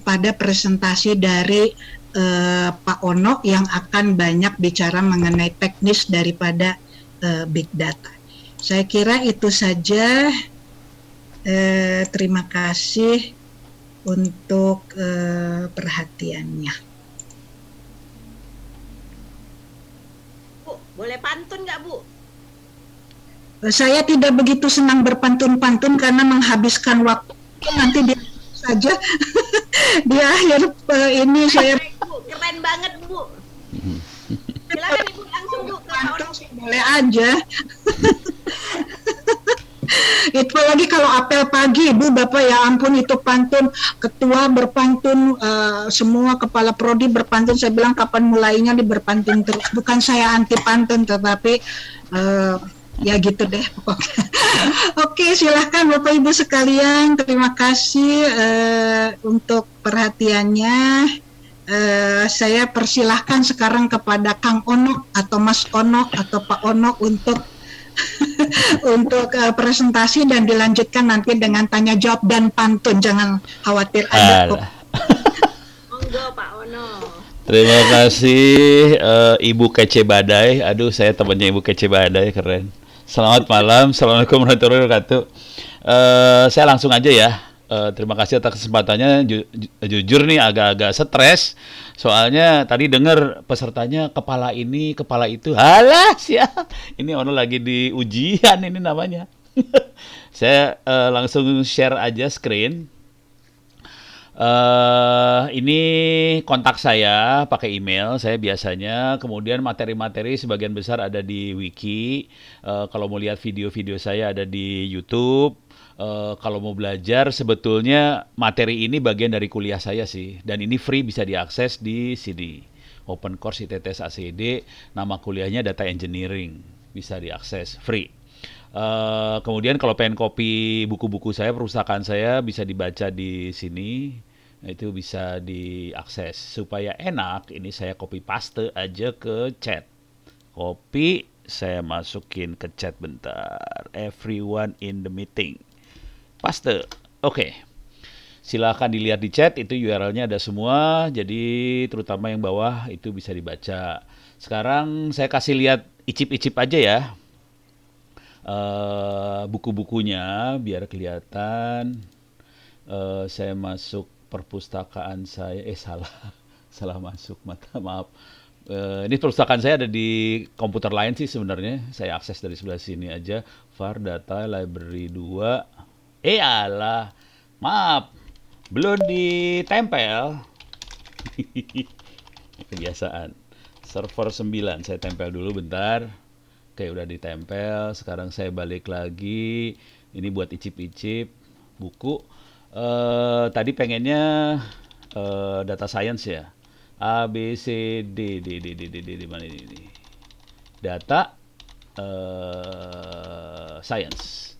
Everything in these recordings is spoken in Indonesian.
kepada presentasi dari Pak Ono yang akan banyak bicara mengenai teknis daripada Big Data. Saya kira itu saja. Terima kasih untuk perhatiannya. Bu, boleh pantun nggak, Bu? Saya tidak begitu senang berpantun-pantun karena menghabiskan waktu. Nanti dia saja di akhir ini saya. Bu, keren banget, Bu. Silakan Ibu langsung, Bu, ke pantun boleh aja. Itu lagi kalau apel pagi, Ibu Bapak, ya ampun itu pantun, ketua berpantun, semua kepala prodi berpantun. Saya bilang kapan mulainya di berpantun terus. Bukan saya anti pantun, tetapi ya gitu deh pokoknya. Oke, silahkan Bapak Ibu sekalian. Terima kasih untuk perhatiannya. Saya persilahkan sekarang kepada Kang Ono atau Mas Ono atau Pak Ono untuk presentasi dan dilanjutkan nanti dengan tanya jawab dan pantun. Jangan khawatir ada kok. Monggo Pak Ono. Terima kasih Ibu Kece Badai. Aduh, saya temannya Ibu Kece Badai, keren. Selamat malam, assalamualaikum warahmatullahi wabarakatuh. Saya langsung aja ya. Terima kasih atas kesempatannya. Jujur nih agak-agak stres. Soalnya tadi dengar pesertanya kepala ini, kepala itu. Halah, siap. Ini Ono lagi di ujian ini namanya. Saya langsung share aja screen. Ini kontak saya pakai email saya biasanya, kemudian materi-materi sebagian besar ada di wiki. Kalau mau lihat video-video saya ada di YouTube. Kalau mau belajar sebetulnya materi ini bagian dari kuliah saya sih, dan ini free, bisa diakses di sini. Open Course ITTS ACD, nama kuliahnya Data Engineering, bisa diakses free. Kemudian kalau pengen copy buku-buku saya, perpustakaan saya bisa dibaca di sini, itu bisa diakses. Supaya enak, ini saya copy paste aja ke chat. Copy, saya masukin ke chat bentar. Everyone in the meeting. Paste, oke. Silakan dilihat di chat, itu URL-nya ada semua, jadi terutama yang bawah itu bisa dibaca. Sekarang saya kasih lihat icip-icip aja ya. Buku-bukunya biar kelihatan. Saya masuk perpustakaan saya, salah masuk, maaf. Ini perpustakaan saya ada di komputer lain sih sebenarnya. Saya akses dari sebelah sini aja. VAR Data Library 2. Alah, maaf, belum ditempel. Kebiasaan. Server 9, saya tempel dulu bentar. Oke, udah ditempel. Sekarang saya balik lagi. Ini buat icip-icip buku. Tadi pengennya data science ya. A, B, C, D, di mana ini? Data science.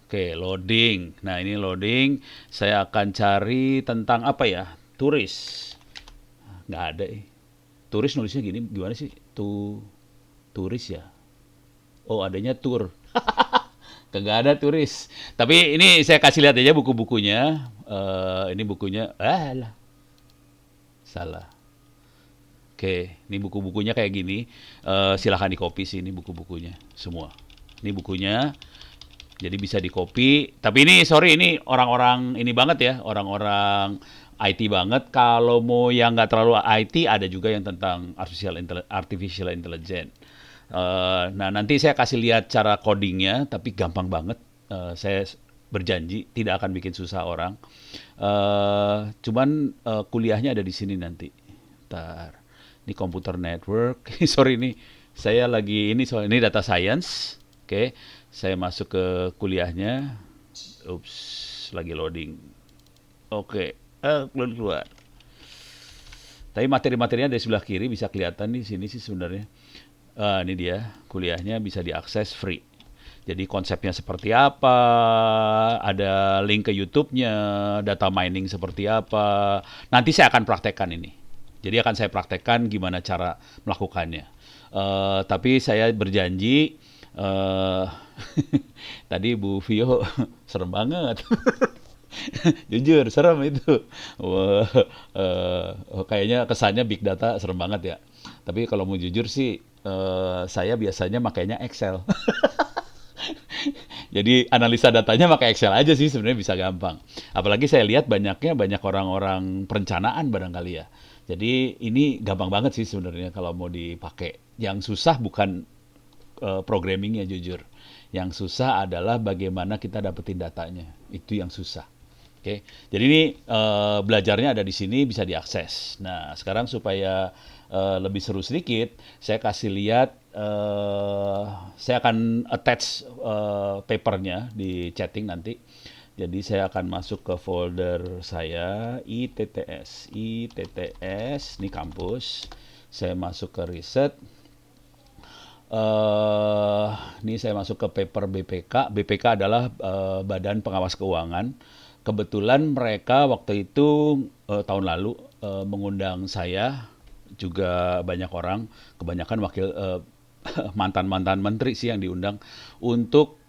Oke, loading. Nah, ini loading. Saya akan cari tentang apa ya? Turis. Nggak ada. Turis nulisnya gini, gimana sih? Turis ya. Oh, adanya tour. Kagak ada turis. Tapi ini saya kasih lihat aja buku-bukunya. Ini bukunya. Salah. Oke, ini buku-bukunya kayak gini. Silahkan di-copy sih, ini buku-bukunya semua. Ini bukunya. Jadi bisa di-copy. Tapi ini sorry, ini orang-orang ini banget ya, orang-orang IT banget. Kalau mau yang nggak terlalu IT, ada juga yang tentang artificial intelligence. Nah, nanti saya kasih lihat cara codingnya, tapi gampang banget. Saya berjanji tidak akan bikin susah orang. Cuman kuliahnya ada di sini nanti. Ntar, ini computer network. Sorry, ini saya lagi ini soal ini data science. Oke, saya masuk ke kuliahnya. Ups, lagi loading. Oke, keluar. Tapi materi-materinya dari sebelah kiri bisa kelihatan di sini sih sebenarnya. Ini dia, kuliahnya bisa diakses free. Jadi konsepnya seperti apa, ada link ke YouTube-nya, data mining seperti apa. Nanti saya akan praktekkan ini. Jadi akan saya praktekkan gimana cara melakukannya. Tapi saya berjanji, tadi Bu Vio serem banget. Jujur, serem itu. Wah, kayaknya kesannya big data serem banget ya. Tapi kalau mau jujur sih, saya biasanya makainya Excel. Jadi analisa datanya pakai Excel aja sih sebenarnya bisa gampang. Apalagi saya lihat banyak orang-orang perencanaan barangkali ya. Jadi ini gampang banget sih sebenarnya kalau mau dipakai. Yang susah bukan programmingnya jujur. Yang susah adalah bagaimana kita dapetin datanya. Itu yang susah. Oke, jadi ini belajarnya ada di sini bisa diakses. Nah, sekarang supaya lebih seru sedikit, saya kasih lihat, saya akan attach papernya di chatting nanti. Jadi saya akan masuk ke folder saya ITTS, ini kampus. Saya masuk ke riset. Ini saya masuk ke paper BPK. BPK adalah Badan Pengawas Keuangan. Kebetulan mereka waktu itu tahun lalu mengundang saya, juga banyak orang, kebanyakan wakil mantan-mantan menteri sih yang diundang untuk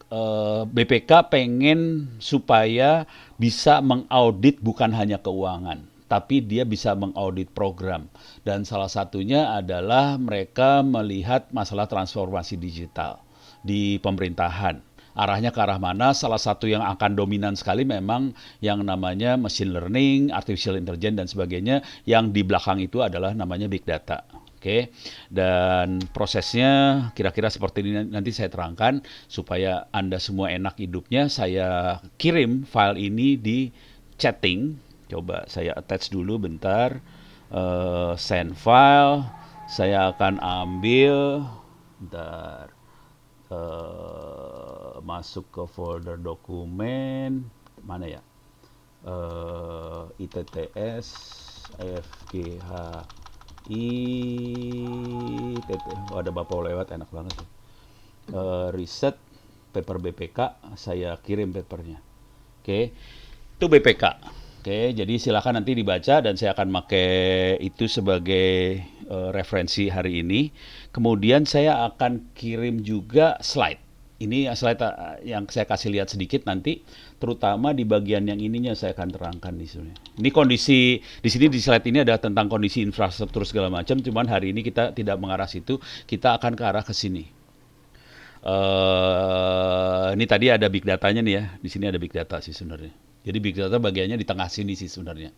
BPK pengen supaya bisa mengaudit bukan hanya keuangan, tapi dia bisa mengaudit program. Dan salah satunya adalah mereka melihat masalah transformasi digital di pemerintahan. Arahnya ke arah mana? Salah satu yang akan dominan sekali memang yang namanya machine learning, artificial intelligence dan sebagainya. Yang di belakang itu adalah namanya big data. Oke, dan prosesnya kira-kira seperti ini nanti saya terangkan supaya Anda semua enak hidupnya. Saya kirim file ini di chatting. Coba saya attach dulu bentar. Send file. Saya akan ambil. Bentar. Masuk ke folder dokumen. Mana ya? ITTS FGHI oh, ada Bapak lewat, enak banget tuh. Riset paper BPK, saya kirim papernya. Oke, itu BPK. Oke, jadi silakan nanti dibaca dan saya akan pakai itu sebagai referensi hari ini. Kemudian saya akan kirim juga slide. Ini slide yang saya kasih lihat sedikit nanti, terutama di bagian yang ininya saya akan terangkan di sini. Ini kondisi di sini di slide ini ada tentang kondisi infrastruktur segala macam. Cuman hari ini kita tidak mengarah situ, kita akan ke arah ke sini. Ini tadi ada big datanya nih ya. Di sini ada big data sih sebenarnya. Jadi big data bagiannya di tengah sini sih sebenarnya.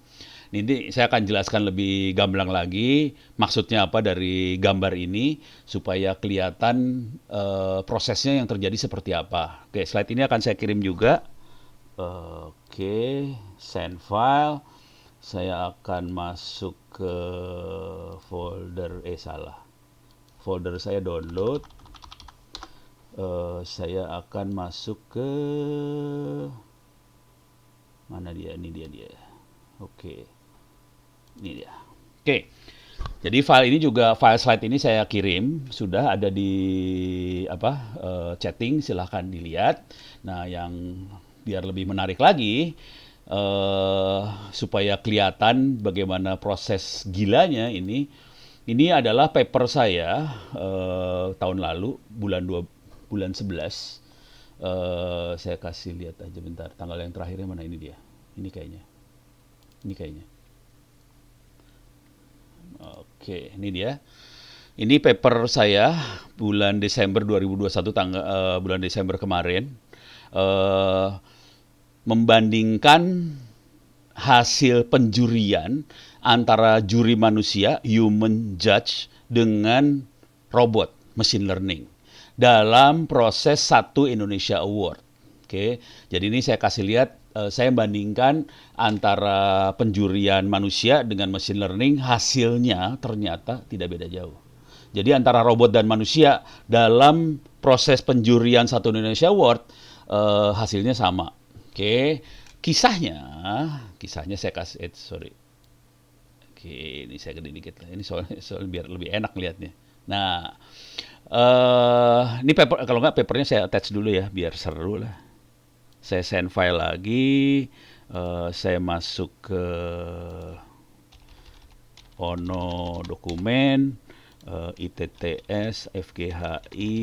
Ini saya akan jelaskan lebih gamblang lagi maksudnya apa dari gambar ini supaya kelihatan prosesnya yang terjadi seperti apa. Oke, slide ini akan saya kirim juga. Oke, send file. Saya akan masuk ke folder folder saya download. Saya akan masuk ke mana dia? Ini dia. Oke. Ini dia. Oke. Jadi file ini juga, file slide ini saya kirim, sudah ada di chatting, silahkan dilihat. Nah, yang biar lebih menarik lagi, supaya kelihatan bagaimana proses gilanya ini adalah paper saya tahun lalu, bulan 11. Saya kasih lihat aja bentar, tanggal yang terakhirnya mana, ini dia. Ini kayaknya. Oke, ini dia. Ini paper saya bulan Desember 2021, bulan Desember kemarin. Membandingkan hasil penjurian antara juri manusia, human judge, dengan robot, machine learning, dalam proses 1 Indonesia Award. Oke, jadi ini saya kasih lihat, saya bandingkan antara penjurian manusia dengan machine learning, hasilnya ternyata tidak beda jauh. Jadi antara robot dan manusia dalam proses penjurian 1 Indonesia Award, hasilnya sama. Oke, kisahnya saya kasih, sorry. Oke, ini saya gede dikit lah. Ini soalnya biar lebih enak lihatnya. Nah, ini paper, kalau nggak papernya saya attach dulu ya, biar seru lah. Saya send file lagi, saya masuk ke Ono dokumen, ITTS, FGHI,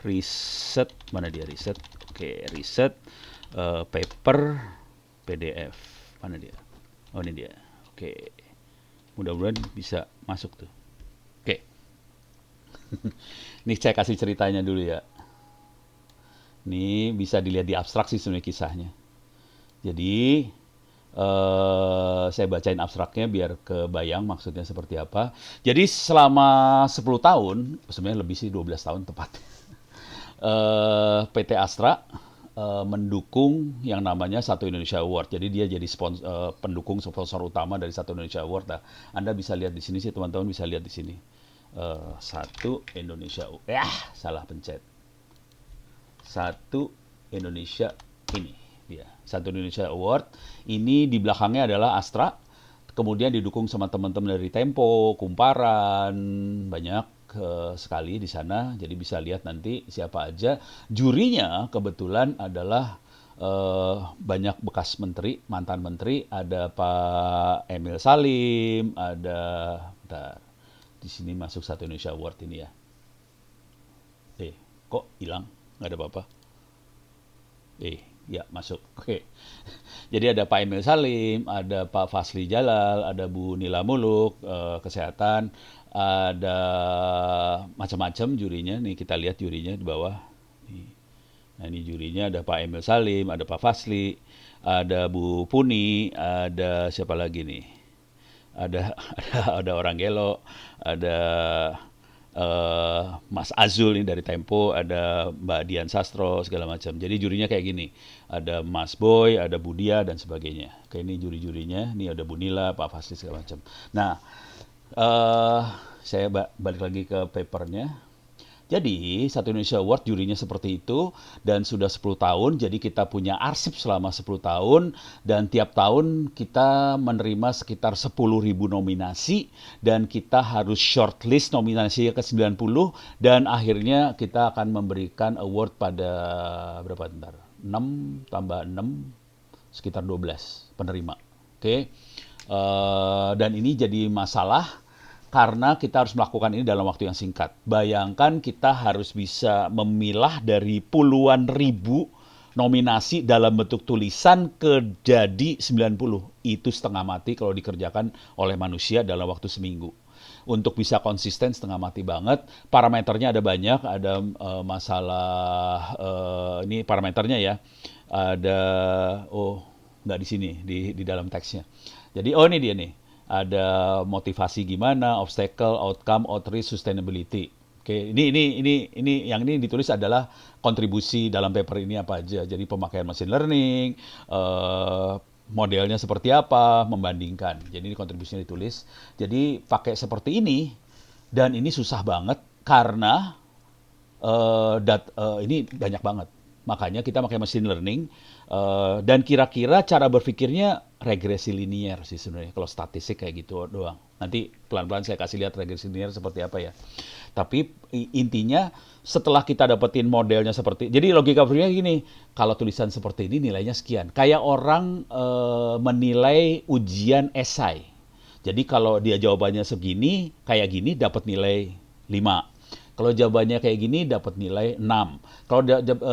riset, mana dia riset? Oke, riset, paper, PDF. Mana dia? Oh, ini dia. Oke. Mudah-mudahan bisa masuk tuh. Oke. Ini saya kasih ceritanya dulu ya. Ini bisa dilihat di abstrak sih sebenarnya kisahnya. Jadi, saya bacain abstraknya biar kebayang maksudnya seperti apa. Jadi selama 10 tahun, sebenarnya lebih sih 12 tahun tepat, PT Astra mendukung yang namanya Satu Indonesia Award. Jadi dia jadi pendukung sponsor utama dari Satu Indonesia Award. Nah, Anda bisa lihat di sini sih, teman-teman bisa lihat di sini. Satu Indonesia, salah pencet. Satu Indonesia ini dia. Satu Indonesia Award. Ini di belakangnya adalah Astra. Kemudian didukung sama teman-teman dari Tempo, Kumparan, banyak sekali di sana. Jadi bisa lihat nanti siapa aja. Jurinya kebetulan adalah banyak bekas menteri, mantan menteri. Ada Pak Emil Salim, ada bentar. Di sini masuk Satu Indonesia Award ini ya. Kok hilang? Nggak ada apa-apa. Ya masuk. Oke. Jadi ada Pak Emil Salim, ada Pak Fasli Jalal, ada Bu Nila Muluk, kesehatan, ada macam-macam jurinya. Nih kita lihat jurinya di bawah. Nah ini jurinya ada Pak Emil Salim, ada Pak Fasli, ada Bu Puni, ada siapa lagi nih? Ada orang Gelo, ada Mas Azul ini dari Tempo, ada Mbak Dian Sastro, segala macam. Jadi jurinya kayak gini, ada Mas Boy, ada Budia, dan sebagainya. Kayak ini juri-jurinya, ini ada Bu Nila, Pak Fasli, segala macam. Nah, saya balik lagi ke papernya. Jadi, Satu Indonesia Award jurinya seperti itu, dan sudah 10 tahun, jadi kita punya arsip selama 10 tahun, dan tiap tahun kita menerima sekitar 10.000 nominasi, dan kita harus shortlist nominasi ke 90, dan akhirnya kita akan memberikan award pada, berapa bentar? 6 tambah 6, sekitar 12 penerima. Oke. Dan ini jadi masalah, karena kita harus melakukan ini dalam waktu yang singkat. Bayangkan kita harus bisa memilah dari puluhan ribu nominasi dalam bentuk tulisan ke jadi 90. Itu setengah mati kalau dikerjakan oleh manusia dalam waktu seminggu. Untuk bisa konsisten setengah mati banget. Parameternya ada banyak, ada masalah, ini parameternya ya. Ada, nggak di sini, di dalam teksnya. Jadi, ini dia nih. Ada motivasi gimana, obstacle, outcome, outreach, sustainability. Oke, ini yang ini ditulis adalah kontribusi dalam paper ini apa aja. Jadi pemakaian machine learning, modelnya seperti apa, membandingkan. Jadi ini kontribusinya ditulis. Jadi pakai seperti ini, dan ini susah banget karena ini banyak banget. Makanya kita pakai machine learning, dan kira-kira cara berpikirnya regresi linier sih sebenarnya. Kalau statistik kayak gitu doang. Nanti pelan-pelan saya kasih lihat regresi linier seperti apa ya. Tapi intinya setelah kita dapetin modelnya seperti, jadi logika berpikirnya gini, kalau tulisan seperti ini nilainya sekian. Kayak orang menilai ujian esai. Jadi kalau dia jawabannya segini, kayak gini dapat nilai 5. Kalau jawabannya kayak gini dapat nilai 6. Kalau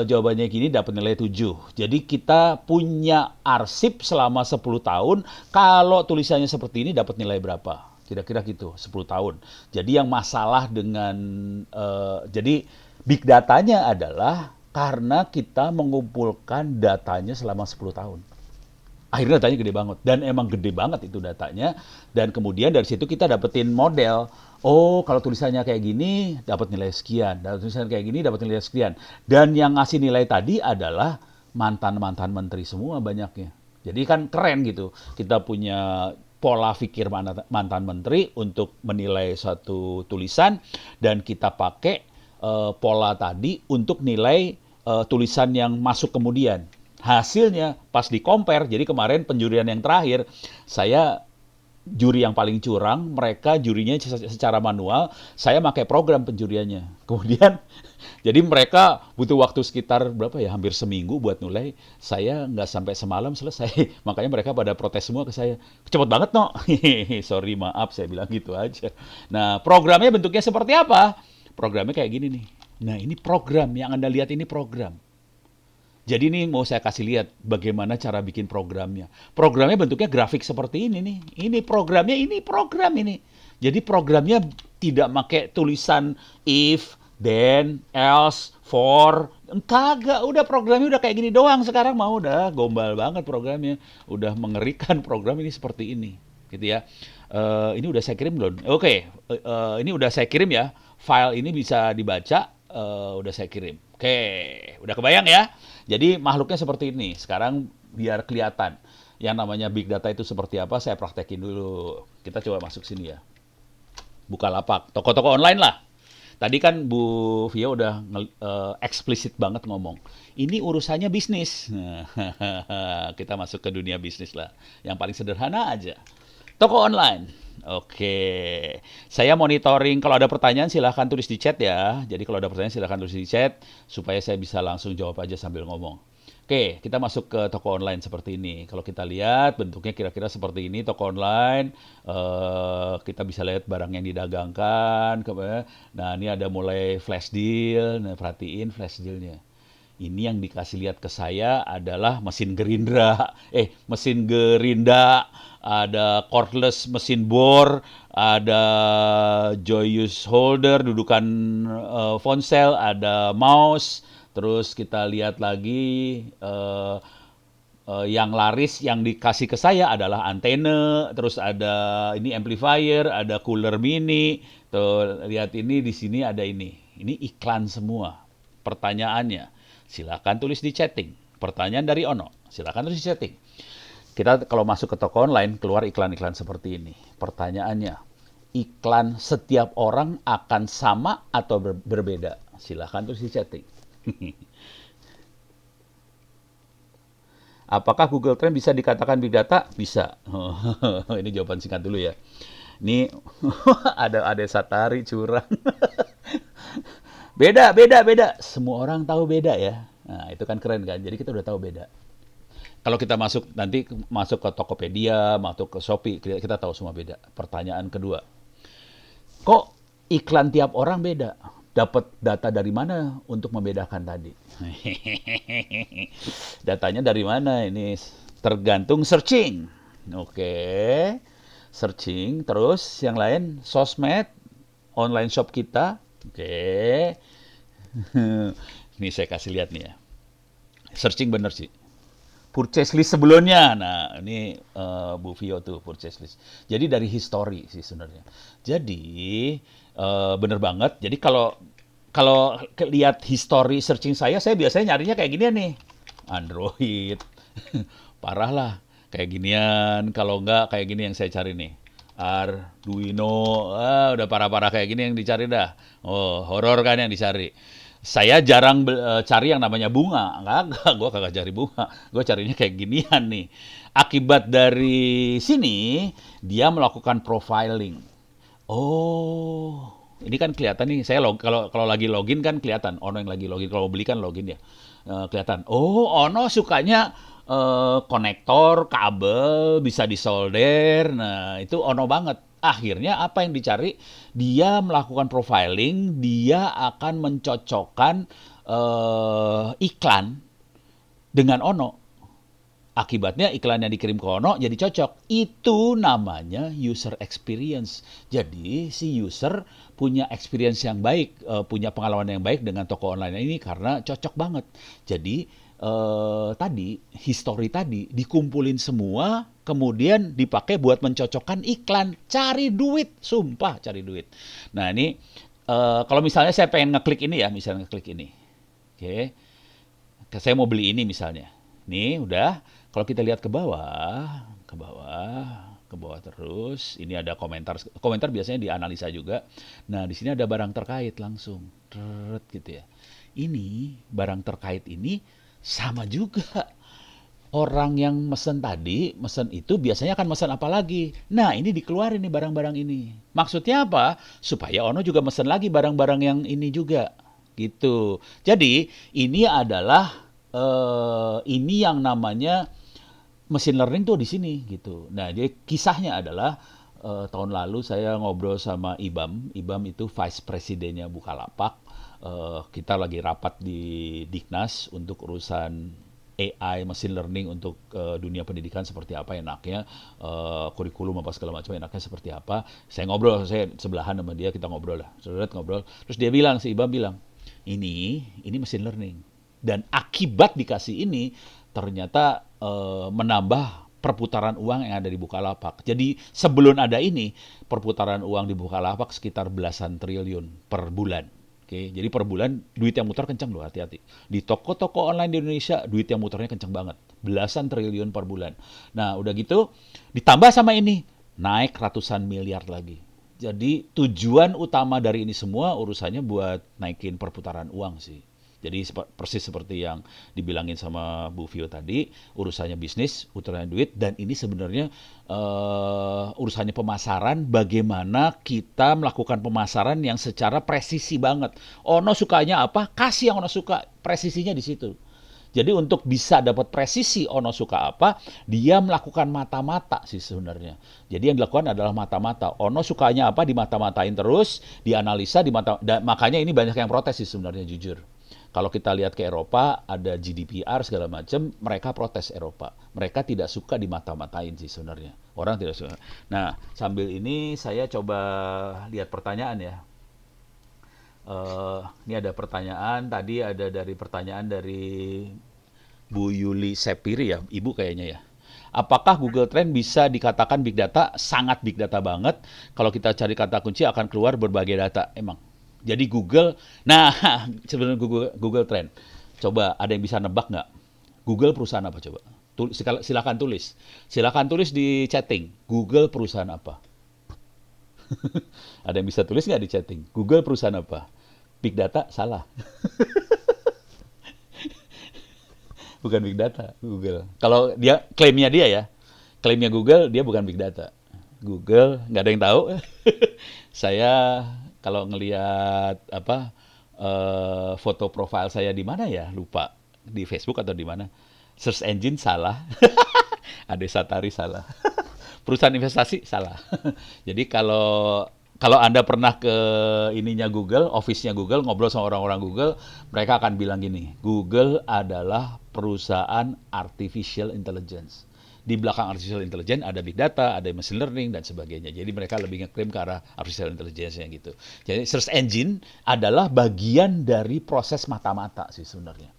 jawabannya gini dapat nilai 7. Jadi kita punya arsip selama 10 tahun. Kalau tulisannya seperti ini dapat nilai berapa? Kira-kira gitu, 10 tahun. Jadi yang masalah dengan, jadi big datanya adalah karena kita mengumpulkan datanya selama 10 tahun. Akhirnya datanya gede banget. Dan emang gede banget itu datanya. Dan kemudian dari situ kita dapetin model. Kalau tulisannya kayak gini dapat nilai sekian. Dan tulisannya kayak gini dapat nilai sekian. Dan yang ngasih nilai tadi adalah mantan-mantan menteri semua banyaknya. Jadi kan keren gitu. Kita punya pola pikir mantan menteri untuk menilai satu tulisan. Dan kita pakai pola tadi untuk nilai tulisan yang masuk kemudian. Hasilnya pas di compare, jadi kemarin penjurian yang terakhir, saya juri yang paling curang, mereka jurinya secara manual, saya pakai program penjuriannya. Kemudian, jadi mereka butuh waktu sekitar berapa ya, hampir seminggu buat nilai, saya nggak sampai semalam selesai. Makanya mereka pada protes semua ke saya, cepet banget no. Sorry maaf, saya bilang gitu aja. Nah programnya bentuknya seperti apa? Programnya kayak gini nih. Nah ini program, yang Anda lihat ini program. Jadi nih mau saya kasih lihat bagaimana cara bikin programnya. Programnya bentuknya grafik seperti ini nih. Ini programnya, ini program ini. Jadi programnya tidak pakai tulisan if, then, else, for. Kagak, udah programnya udah kayak gini doang sekarang mau udah gombal banget programnya. Udah mengerikan program ini seperti ini. Gitu ya. Ini udah saya kirim belum? Oke, ini udah saya kirim ya. File ini bisa dibaca, udah saya kirim. Oke, udah kebayang ya? Jadi makhluknya seperti ini. Sekarang biar kelihatan. Yang namanya big data itu seperti apa, saya praktekin dulu. Kita coba masuk sini ya. Bukalapak, toko-toko online lah. Tadi kan Bu Via udah eksplisit banget ngomong. Ini urusannya bisnis. Kita masuk ke dunia bisnis lah. Yang paling sederhana aja. Toko online. Oke. Saya monitoring. Kalau ada pertanyaan silahkan tulis di chat ya. Jadi kalau ada pertanyaan silahkan tulis di chat. Supaya saya bisa langsung jawab aja sambil ngomong. Oke, kita masuk ke toko online seperti ini. Kalau kita lihat bentuknya kira-kira seperti ini toko online. Kita bisa lihat barang yang didagangkan. Nah, ini ada mulai flash deal. Nah, perhatiin flash dealnya. Ini yang dikasih lihat ke saya adalah mesin Gerindra. Mesin Gerinda. Ada cordless mesin bor. Ada Joyous holder, dudukan ponsel. Ada mouse. Terus kita lihat lagi yang laris yang dikasih ke saya adalah antena, terus ada ini amplifier, ada cooler mini. Tuh, lihat ini di sini ada ini. Ini iklan semua. Pertanyaannya, silakan tulis di chatting. Pertanyaan dari Ono, silakan tulis di chatting. Kita kalau masuk ke toko online keluar iklan-iklan seperti ini. Pertanyaannya, iklan setiap orang akan sama atau berbeda? Silakan tulis di chatting. Apakah Google Trend bisa dikatakan big data? Bisa. Ini jawaban singkat dulu ya. Ini ada Satari curang. Beda. Semua orang tahu beda ya. Nah, itu kan keren kan. Jadi kita udah tahu beda. Kalau kita nanti masuk ke Tokopedia, masuk ke Shopee, kita tahu semua beda. Pertanyaan kedua. Kok iklan tiap orang beda? Dapat data dari mana untuk membedakan tadi? Datanya dari mana? Ini tergantung searching. Oke. Searching. Terus yang lain, sosmed, online shop kita. Oke. Ini saya kasih lihat nih ya. Searching bener sih. Purchase list sebelumnya. Nah, ini Bu Vio tuh purchase list. Jadi dari history sih sebenarnya. Jadi bener banget. Jadi kalau lihat history searching saya biasanya nyarinya kayak ginian nih. Android. Parah lah. Kayak ginian. Kalau enggak kayak gini yang saya cari nih. Arduino. Udah parah-parah kayak gini yang dicari dah. Oh, horor kan yang dicari. Saya jarang cari yang namanya bunga. Gue kagak cari bunga. Gue carinya kayak ginian nih. Akibat dari sini, dia melakukan profiling. Oh, ini kan kelihatan nih. Saya kalau lagi login kan kelihatan. Ono yang lagi login. Kalau beli kan login ya. Kelihatan. Oh, Ono sukanya konektor, kabel, bisa disolder. Nah, itu Ono banget. Akhirnya apa yang dicari? Dia melakukan profiling, dia akan mencocokkan iklan dengan Ono. Akibatnya iklan yang dikirim ke Ono jadi cocok. Itu namanya user experience. Jadi si user punya experience yang baik, punya pengalaman yang baik dengan toko online ini karena cocok banget. Jadi history tadi dikumpulin semua, kemudian dipakai buat mencocokkan iklan. Cari duit, sumpah cari duit. Nah ini, kalau misalnya saya pengen ngeklik ini ya, misalnya ngeklik ini. Oke. Saya mau beli ini misalnya. Nih udah, kalau kita lihat ke bawah terus, ini ada komentar. Komentar biasanya dianalisa juga. Nah di sini ada barang terkait langsung. Gitu ya. Ini, barang terkait ini sama juga. Orang yang mesen itu biasanya akan mesen apa lagi? Nah, ini dikeluarin nih barang-barang ini. Maksudnya apa? Supaya Ono juga mesen lagi barang-barang yang ini juga. Gitu. Jadi, ini adalah ini yang namanya machine learning tuh di sini gitu. Nah, jadi kisahnya adalah tahun lalu saya ngobrol sama Ibam. Ibam itu vice presidennya Bukalapak. Kita lagi rapat di Diknas untuk urusan AI, machine learning untuk dunia pendidikan seperti apa enaknya, kurikulum apa segala macam enaknya seperti apa. Saya sebelahan sama dia, kita ngobrol lah, ngobrol. Terus dia bilang, si Ibam bilang, ini machine learning. Dan akibat dikasih ini, ternyata menambah perputaran uang yang ada di Bukalapak. Jadi sebelum ada ini, perputaran uang di Bukalapak sekitar belasan triliun per bulan. Oke, jadi per bulan duit yang muter kencang loh, hati-hati. Di toko-toko online di Indonesia, duit yang muternya kencang banget. Belasan triliun per bulan. Nah, udah gitu, ditambah sama ini, naik ratusan miliar lagi. Jadi tujuan utama dari ini semua urusannya buat naikin perputaran uang sih. Jadi persis seperti yang dibilangin sama Bu Vio tadi, urusannya bisnis, urusannya duit, dan ini sebenarnya urusannya pemasaran, bagaimana kita melakukan pemasaran yang secara presisi banget. Ono sukanya apa, kasih yang Ono suka, presisinya di situ. Jadi untuk bisa dapat presisi Ono suka apa, dia melakukan mata-mata sih sebenarnya. Jadi yang dilakukan adalah mata-mata. Ono sukanya apa, dimata-matain terus, dianalisa, makanya ini banyak yang protes sih sebenarnya, jujur. Kalau kita lihat ke Eropa, ada GDPR segala macam, mereka protes Eropa. Mereka tidak suka dimata-matain sih sebenarnya. Orang tidak suka. Nah, sambil ini saya coba lihat pertanyaan ya. Ini ada pertanyaan, tadi ada pertanyaan dari Bu Yuli Sepiri ya, Ibu kayaknya ya. Apakah Google Trend bisa dikatakan big data? Sangat big data banget. Kalau kita cari kata kunci akan keluar berbagai data, emang. Jadi Google, nah sebenarnya Google Trend. Coba ada yang bisa nebak nggak? Google perusahaan apa coba? Silakan tulis. Silakan tulis di chatting. Google perusahaan apa? Ada yang bisa tulis nggak di chatting? Google perusahaan apa? Big data salah. Bukan big data, Google. Kalau dia klaimnya Google dia bukan big data. Google nggak ada yang tahu. Saya kalau ngelihat foto profile saya di mana ya, lupa, di Facebook atau di mana. Search engine salah. Ade Satari salah. Perusahaan investasi salah. Jadi kalau Anda pernah ke ininya Google, office-nya Google, ngobrol sama orang-orang Google, mereka akan bilang gini, Google adalah perusahaan artificial intelligence. Di belakang artificial intelligence ada big data, ada machine learning, dan sebagainya. Jadi mereka lebih ngeklaim ke arah artificial intelligence yang gitu. Jadi search engine adalah bagian dari proses mata-mata sih sebenarnya.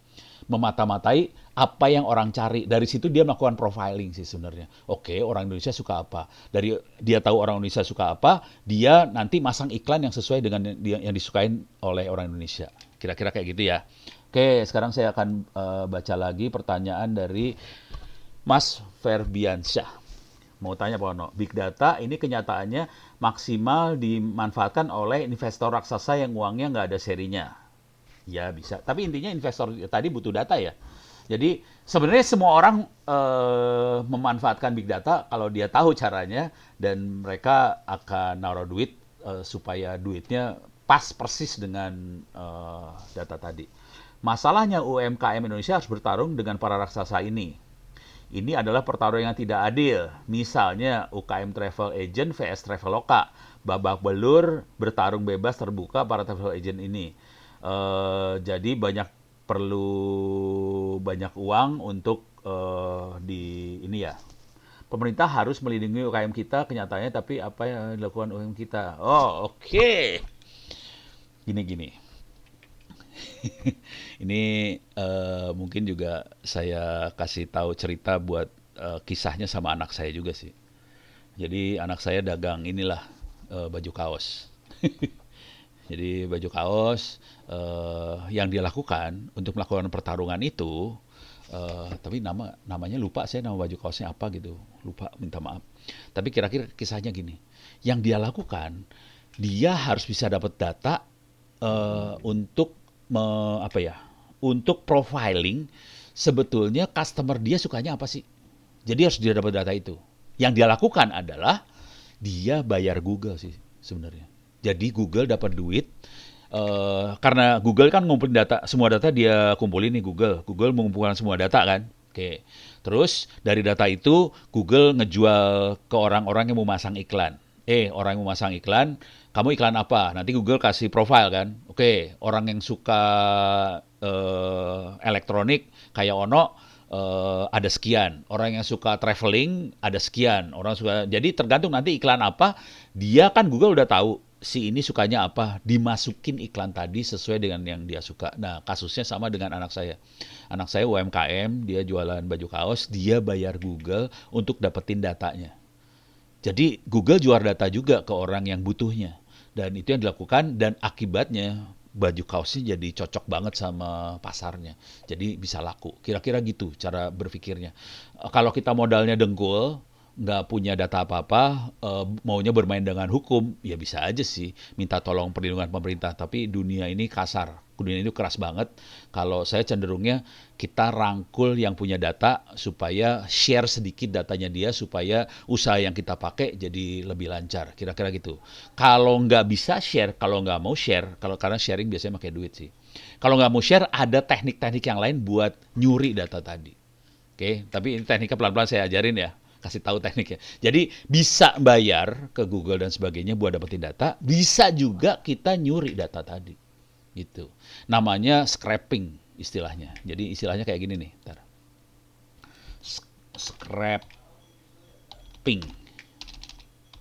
Memata-matai apa yang orang cari. Dari situ dia melakukan profiling sih sebenarnya. Oke, orang Indonesia suka apa. Dari dia tahu orang Indonesia suka apa, dia nanti masang iklan yang sesuai dengan yang disukain oleh orang Indonesia. Kira-kira kayak gitu ya. Oke, sekarang saya akan baca lagi pertanyaan dari Mas Ferbiansyah. Mau tanya Pak Ono, Big Data ini kenyataannya maksimal dimanfaatkan oleh investor raksasa yang uangnya nggak ada serinya. Ya bisa, tapi intinya investor tadi butuh data ya. Jadi sebenarnya semua orang memanfaatkan big data kalau dia tahu caranya, dan mereka akan naruh duit supaya duitnya pas persis dengan data tadi. Masalahnya UMKM Indonesia harus bertarung dengan para raksasa ini. Ini adalah pertarungan yang tidak adil. Misalnya UKM Travel Agent vs Traveloka. Babak belur bertarung bebas terbuka para travel agent ini. Jadi perlu banyak uang untuk di ini ya. Pemerintah harus melindungi UKM kita kenyataannya, tapi apa yang dilakukan UKM kita? Oh, oke. Gini. Ini mungkin juga saya kasih tahu cerita buat kisahnya sama anak saya juga sih. Jadi anak saya dagang inilah baju kaos. Jadi baju kaos yang dia lakukan untuk melakukan pertarungan itu, tapi namanya lupa saya, nama baju kaosnya apa gitu, lupa, minta maaf. Tapi kira-kira kisahnya gini, yang dia lakukan, dia harus bisa dapat data untuk untuk profiling sebetulnya customer dia sukanya apa sih. Jadi harus dia dapat data itu. Yang dia lakukan adalah dia bayar Google sih sebenarnya. Jadi Google dapat duit karena Google kan ngumpulin data, semua data dia kumpulin nih Google mengumpulkan semua data kan. Oke. Terus dari data itu Google ngejual ke orang-orang yang mau masang iklan. Orang yang mau masang iklan, kamu iklan apa? Nanti Google kasih profile kan. Oke, orang yang suka elektronik kayak Ono ada sekian. Orang yang suka traveling ada sekian. Orang suka, jadi tergantung nanti iklan apa, dia kan Google udah tahu si ini sukanya apa, dimasukin iklan tadi sesuai dengan yang dia suka. Nah, kasusnya sama dengan anak saya. Anak saya UMKM, dia jualan baju kaos, dia bayar Google untuk dapetin datanya. Jadi Google jual data juga ke orang yang butuhnya. Dan itu yang dilakukan dan akibatnya baju kaosnya jadi cocok banget sama pasarnya. Jadi bisa laku. Kira-kira gitu cara berpikirnya. Kalau kita modalnya dengkul, nggak punya data apa-apa, maunya bermain dengan hukum, ya bisa aja sih minta tolong perlindungan pemerintah. Tapi dunia ini kasar, dunia ini keras banget. Kalau saya cenderungnya kita rangkul yang punya data supaya share sedikit datanya dia supaya usaha yang kita pakai jadi lebih lancar. Kira-kira gitu. Kalau nggak bisa share, kalau nggak mau share, kalau karena sharing biasanya pakai duit sih. Kalau nggak mau share, ada teknik-teknik yang lain buat nyuri data tadi. Oke, tapi ini tekniknya pelan-pelan saya ajarin ya. Kasih tahu tekniknya. Jadi bisa bayar ke Google dan sebagainya buat dapetin data, bisa juga kita nyuri data tadi. Gitu. Namanya scraping istilahnya. Jadi istilahnya kayak gini nih, ntar. Scraping.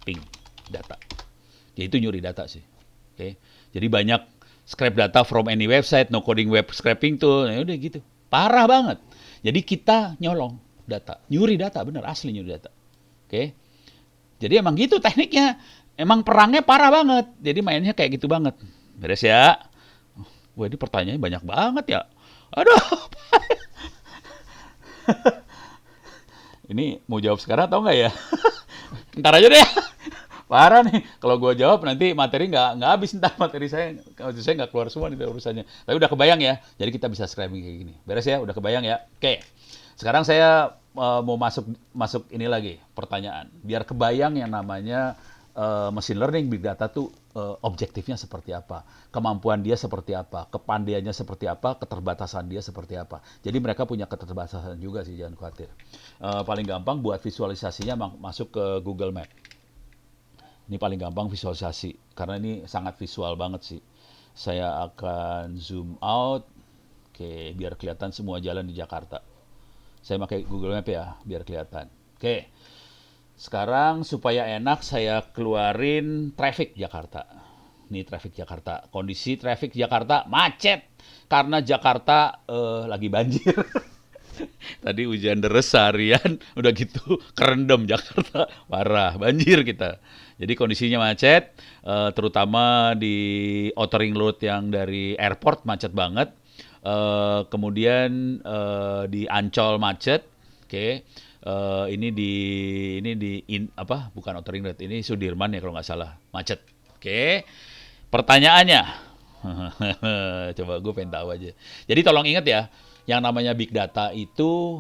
Ping data. Ya itu nyuri data sih. Oke. Jadi banyak scrap data from any website, no coding web scraping tuh. Ya udah gitu. Parah banget. Jadi kita nyolong data, nyuri data, bener asli nyuri data. Oke. Jadi emang gitu tekniknya. Emang perangnya parah banget. Jadi mainnya kayak gitu banget. Beres ya. Wah, ini pertanyaannya banyak banget ya. Aduh. Ini mau jawab sekarang atau enggak ya? Ntar aja deh. Parah nih. Kalau gua jawab nanti materi nggak habis, ntar materi saya nggak keluar semua nih urusannya. Tapi udah kebayang ya. Jadi kita bisa scraping kayak gini. Beres ya, udah kebayang ya. Oke. Sekarang saya mau masuk ini lagi pertanyaan. Biar kebayang yang namanya machine learning, big data tuh objektifnya seperti apa, kemampuan dia seperti apa, kepandaiannya seperti apa, keterbatasan dia seperti apa. Jadi mereka punya keterbatasan juga sih, jangan khawatir. Paling gampang buat visualisasinya masuk ke Google Map. Ini paling gampang visualisasi karena ini sangat visual banget sih. Saya akan zoom out, oke, biar kelihatan semua jalan di Jakarta. Saya pakai Google Map ya, biar kelihatan. Oke. Sekarang supaya enak saya keluarin traffic Jakarta. Ini traffic Jakarta. Kondisi traffic Jakarta macet karena Jakarta lagi banjir. Tadi hujan deres seharian, udah gitu kerendam Jakarta. Parah, banjir kita. Jadi kondisinya macet, terutama di outer ring road yang dari airport macet banget. Kemudian di Ancol macet, oke. Ini bukan outer ring road, ini Sudirman ya kalau nggak salah, macet. Oke. Pertanyaannya, coba gue pengen tahu aja. Jadi tolong ingat ya, yang namanya big data itu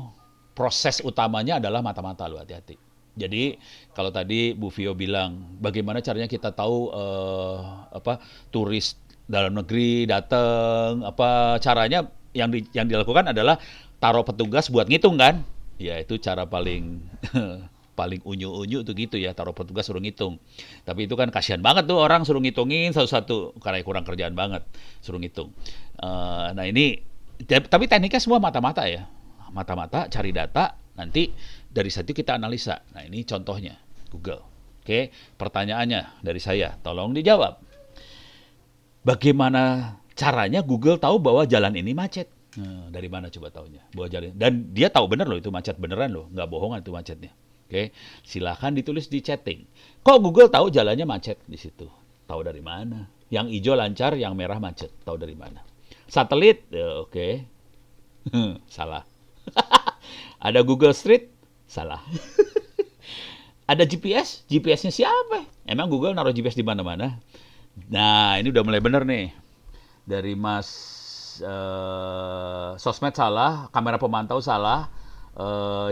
proses utamanya adalah mata-mata lo, hati-hati. Jadi kalau tadi Bu Vio bilang, bagaimana caranya kita tahu turis dalam negeri datang, apa caranya yang dilakukan adalah taruh petugas buat ngitung kan? Ya itu cara paling paling unyu-unyu tuh gitu ya, taruh petugas suruh ngitung. Tapi itu kan kasihan banget tuh orang suruh ngitungin satu-satu karena kurang kerjaan banget suruh ngitung. Nah ini tapi tekniknya semua mata-mata ya, mata-mata cari data, nanti dari situ kita analisa. Nah ini contohnya Google. Oke, pertanyaannya dari saya, tolong dijawab. Bagaimana caranya Google tahu bahwa jalan ini macet? Nah, dari mana coba taunya? Bahwa jalan, dan dia tahu bener loh itu macet beneran loh, nggak bohongan itu macetnya. Oke, silahkan ditulis di chatting. Kok Google tahu jalannya macet di situ? Tahu dari mana? Yang hijau lancar, yang merah macet. Tahu dari mana? Satelit, ya, oke. Salah. Ada Google Street? Salah. Ada GPS? GPS-nya siapa? Emang Google naruh GPS di mana-mana? Nah, ini udah mulai bener nih. Dari Mas sosmed salah, kamera pemantau salah.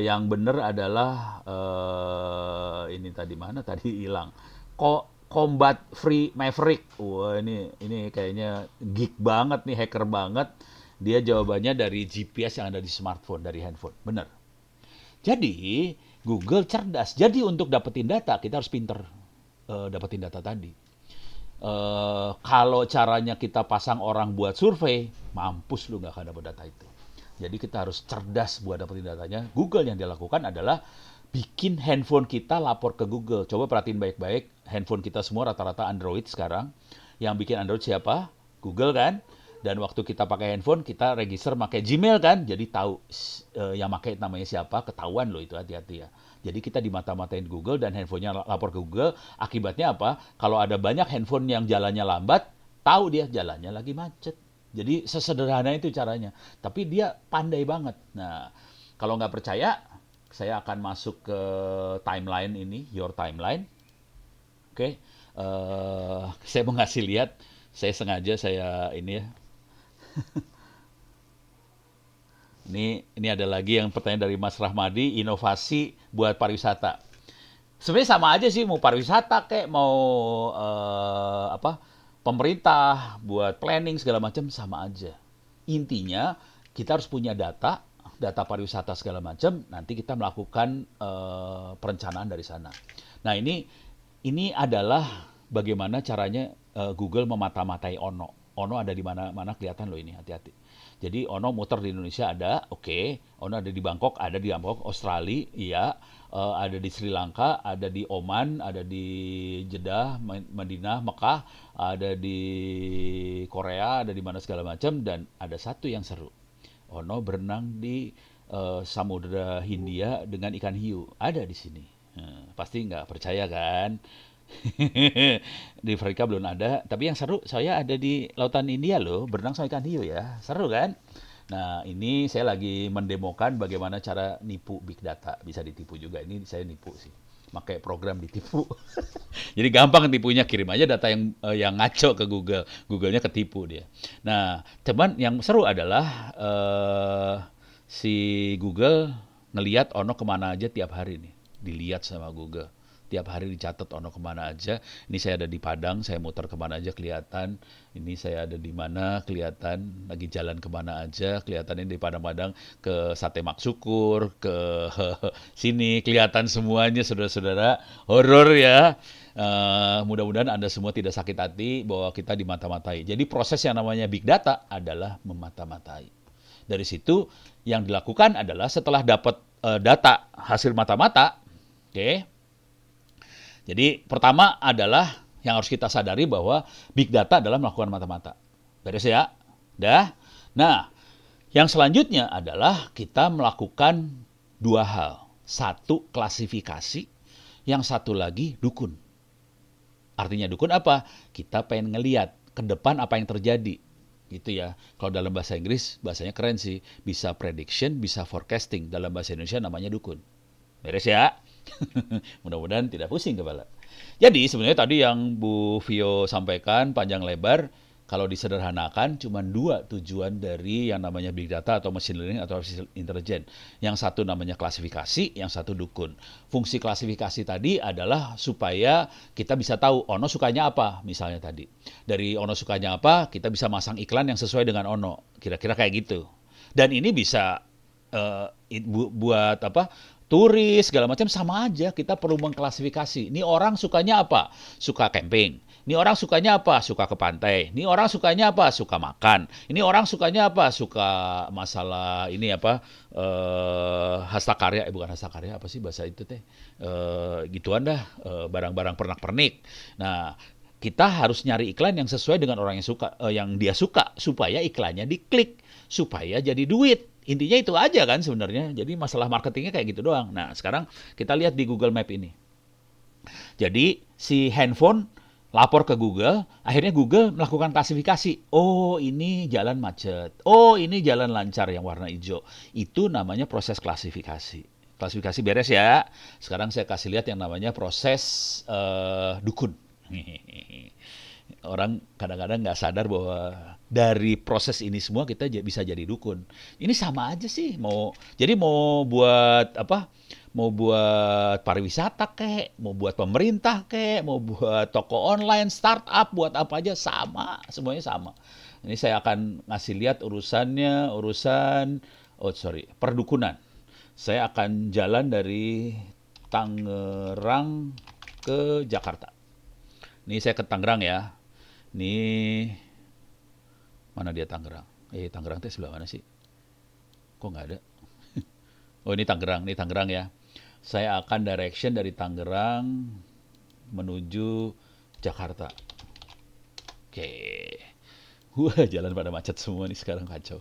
Yang bener adalah ini tadi mana? Tadi hilang. Combat Free Maverick. Wah, ini kayaknya geek banget nih, hacker banget. Dia jawabannya dari GPS yang ada di smartphone, dari handphone. Bener. Jadi, Google cerdas. Jadi untuk dapetin data, kita harus pinter dapetin data tadi. Kalau caranya kita pasang orang buat survei, mampus lu nggak akan dapet data itu. Jadi kita harus cerdas buat dapetin datanya. Google yang dia lakukan adalah bikin handphone kita lapor ke Google. Coba perhatiin baik-baik, handphone kita semua rata-rata Android sekarang. Yang bikin Android siapa? Google kan? Dan waktu kita pakai handphone, kita register pakai Gmail kan? Jadi tahu yang pakai namanya siapa, ketahuan loh itu, hati-hati ya. Jadi kita dimata-matain Google dan handphonenya lapor ke Google. Akibatnya apa? Kalau ada banyak handphone yang jalannya lambat, tahu dia jalannya lagi macet. Jadi sesederhana itu caranya. Tapi dia pandai banget. Nah, kalau nggak percaya, saya akan masuk ke timeline ini, your timeline. Oke, saya mau ngasih lihat. Saya sengaja saya ini ya. Ini ada lagi yang pertanyaan dari Mas Rahmadi, inovasi buat pariwisata. Sebenarnya sama aja sih, mau pariwisata kayak mau pemerintah buat planning segala macam sama aja. Intinya kita harus punya data pariwisata segala macam, nanti kita melakukan perencanaan dari sana. Nah, ini adalah bagaimana caranya Google memata-matai Ono. Ono ada di mana-mana kelihatan loh ini, hati-hati. Jadi Ono muter di Indonesia ada, oke. Ono ada di Bangkok, Australia, iya. Ada di Sri Lanka, ada di Oman, ada di Jeddah, Madinah, Mekah, ada di Korea, ada di mana segala macam, dan ada satu yang seru. Ono berenang di Samudra Hindia dengan ikan hiu. Ada di sini. Pasti nggak percaya kan? Di Afrika belum ada, tapi yang seru saya ada di Lautan India loh, berenang sama ikan hiu ya. Seru kan? Nah, ini saya lagi mendemokan bagaimana cara nipu big data. Bisa ditipu juga. Ini saya nipu sih. Pakai program ditipu. Jadi gampang tipunya, kirim aja data yang ngaco ke Google. Google-nya ketipu dia. Nah, teman yang seru adalah si Google ngelihat Ono kemana aja tiap hari nih. Dilihat sama Google. Tiap hari dicatat Ono kemana aja. Ini saya ada di Padang, saya muter kemana aja kelihatan. Ini saya ada di mana kelihatan. Lagi jalan kemana aja kelihatan. Ini di Padang-Padang ke Sate Maksukur, ke sini kelihatan semuanya, saudara-saudara. Horor ya. Mudah-mudahan Anda semua tidak sakit hati bahwa kita dimata-matai. Jadi proses yang namanya big data adalah memata-matai. Dari situ yang dilakukan adalah setelah dapat data hasil mata-mata, oke. Jadi pertama adalah yang harus kita sadari bahwa big data adalah melakukan mata-mata. Beres ya? Dah. Nah, yang selanjutnya adalah kita melakukan dua hal. Satu, klasifikasi. Yang satu lagi, dukun. Artinya dukun apa? Kita pengen ngeliat ke depan apa yang terjadi. Gitu ya. Kalau dalam bahasa Inggris, bahasanya keren sih. Bisa prediction, bisa forecasting. Dalam bahasa Indonesia namanya dukun. Beres ya? Mudah-mudahan tidak pusing kepala. Jadi sebenarnya tadi yang Bu Vio sampaikan panjang lebar, kalau disederhanakan cuma dua tujuan dari yang namanya big data atau machine learning atau artificial intelligence. Yang satu namanya klasifikasi, yang satu dukun. Fungsi klasifikasi tadi adalah supaya kita bisa tahu Ono sukanya apa, misalnya tadi. Dari Ono sukanya apa, kita bisa masang iklan yang sesuai dengan Ono. Kira-kira kayak gitu. Dan ini bisa buat apa? Turis segala macam sama aja, kita perlu mengklasifikasi. Ini orang sukanya apa? Suka camping. Ini orang sukanya apa? Suka ke pantai. Ini orang sukanya apa? Suka makan. Ini orang sukanya apa? Suka masalah ini apa? Hastakarya, bukan hastakarya, apa sih bahasa itu teh? Gituan dah, barang-barang pernak-pernik. Nah, kita harus nyari iklan yang sesuai dengan orang yang suka, yang dia suka, supaya iklannya diklik, supaya jadi duit. Intinya itu aja kan sebenarnya. Jadi masalah marketingnya kayak gitu doang. Nah, sekarang kita lihat di Google Map ini. Jadi si handphone lapor ke Google, akhirnya Google melakukan klasifikasi. Oh, ini jalan macet. Oh, ini jalan lancar yang warna hijau. Itu namanya proses klasifikasi. Klasifikasi beres ya. Sekarang saya kasih lihat yang namanya proses dukun. Orang kadang-kadang nggak sadar bahwa dari proses ini semua kita bisa jadi dukun. Ini sama aja sih. Jadi mau buat apa? Mau buat pariwisata kek, mau buat pemerintah kek, mau buat toko online, startup, buat apa aja sama, semuanya sama. Ini saya akan ngasih lihat perdukunan. Saya akan jalan dari Tangerang ke Jakarta. Ini saya ke Tangerang ya. Ini mana dia Tangerang? Tangerang itu sebelah mana sih? Kok nggak ada? Oh, ini Tangerang ya. Saya akan direction dari Tangerang menuju Jakarta. Oke. Wah, jalan pada macet semua nih sekarang, kacau.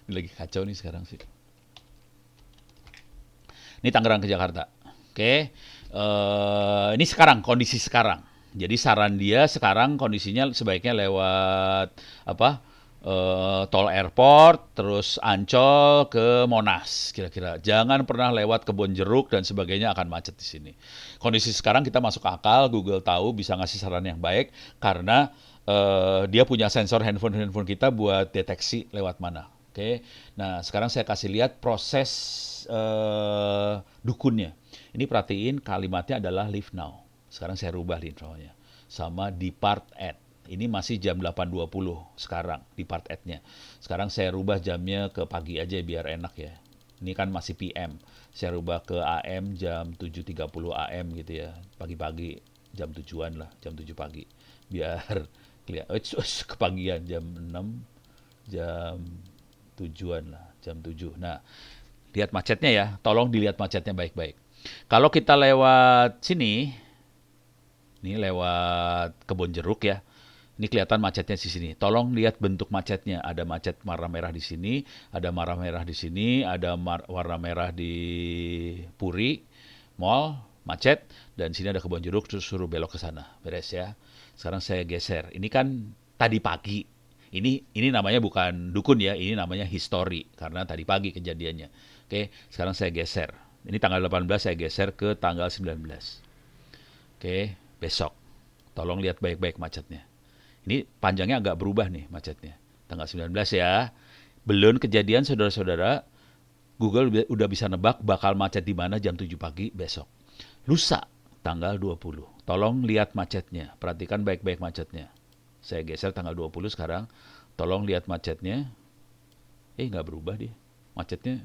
Ini lagi kacau nih sekarang sih. Ini Tangerang ke Jakarta. Oke. Ini sekarang, kondisi sekarang. Jadi saran dia sekarang kondisinya sebaiknya lewat apa? Tol airport, terus Ancol ke Monas, kira-kira. Jangan pernah lewat Kebonjeruk dan sebagainya, akan macet di sini. Kondisi sekarang kita masuk akal, Google tahu bisa ngasih saran yang baik karena dia punya sensor handphone kita buat deteksi lewat mana. Oke. Nah, sekarang saya kasih lihat proses dukunnya. Ini perhatiin kalimatnya adalah leave now. Sekarang saya rubah intronya sama depart at. Ini masih jam 8.20 sekarang depart at-nya. Sekarang saya rubah jamnya ke pagi aja biar enak ya. Ini kan masih PM. Saya rubah ke AM jam 7.30 AM gitu ya. Pagi-pagi jam 7-an lah, jam 7 pagi. Biar kelihatan kepagian jam 6, jam 7-an lah, jam 7. Nah, lihat macetnya ya. Tolong dilihat macetnya baik-baik. Kalau kita lewat sini, ini lewat Kebonjeruk ya. Ini kelihatan macetnya di sini. Tolong lihat bentuk macetnya. Ada macet warna merah di sini, ada warna merah di sini, ada warna merah di Puri, Mall, macet, dan sini ada Kebonjeruk, terus suruh belok ke sana. Beres ya. Sekarang saya geser. Ini kan tadi pagi. Ini namanya bukan dukun ya, ini namanya history karena tadi pagi kejadiannya. Oke, sekarang saya geser. Ini tanggal 18 saya geser ke tanggal 19. Oke, besok. Tolong lihat baik-baik macetnya. Ini panjangnya agak berubah nih macetnya. Tanggal 19 ya. Belum kejadian saudara-saudara. Google udah bisa nebak bakal macet di mana jam 7 pagi besok. Lusa tanggal 20. Tolong lihat macetnya. Perhatikan baik-baik macetnya. Saya geser tanggal 20 sekarang. Tolong lihat macetnya. Nggak berubah dia. Macetnya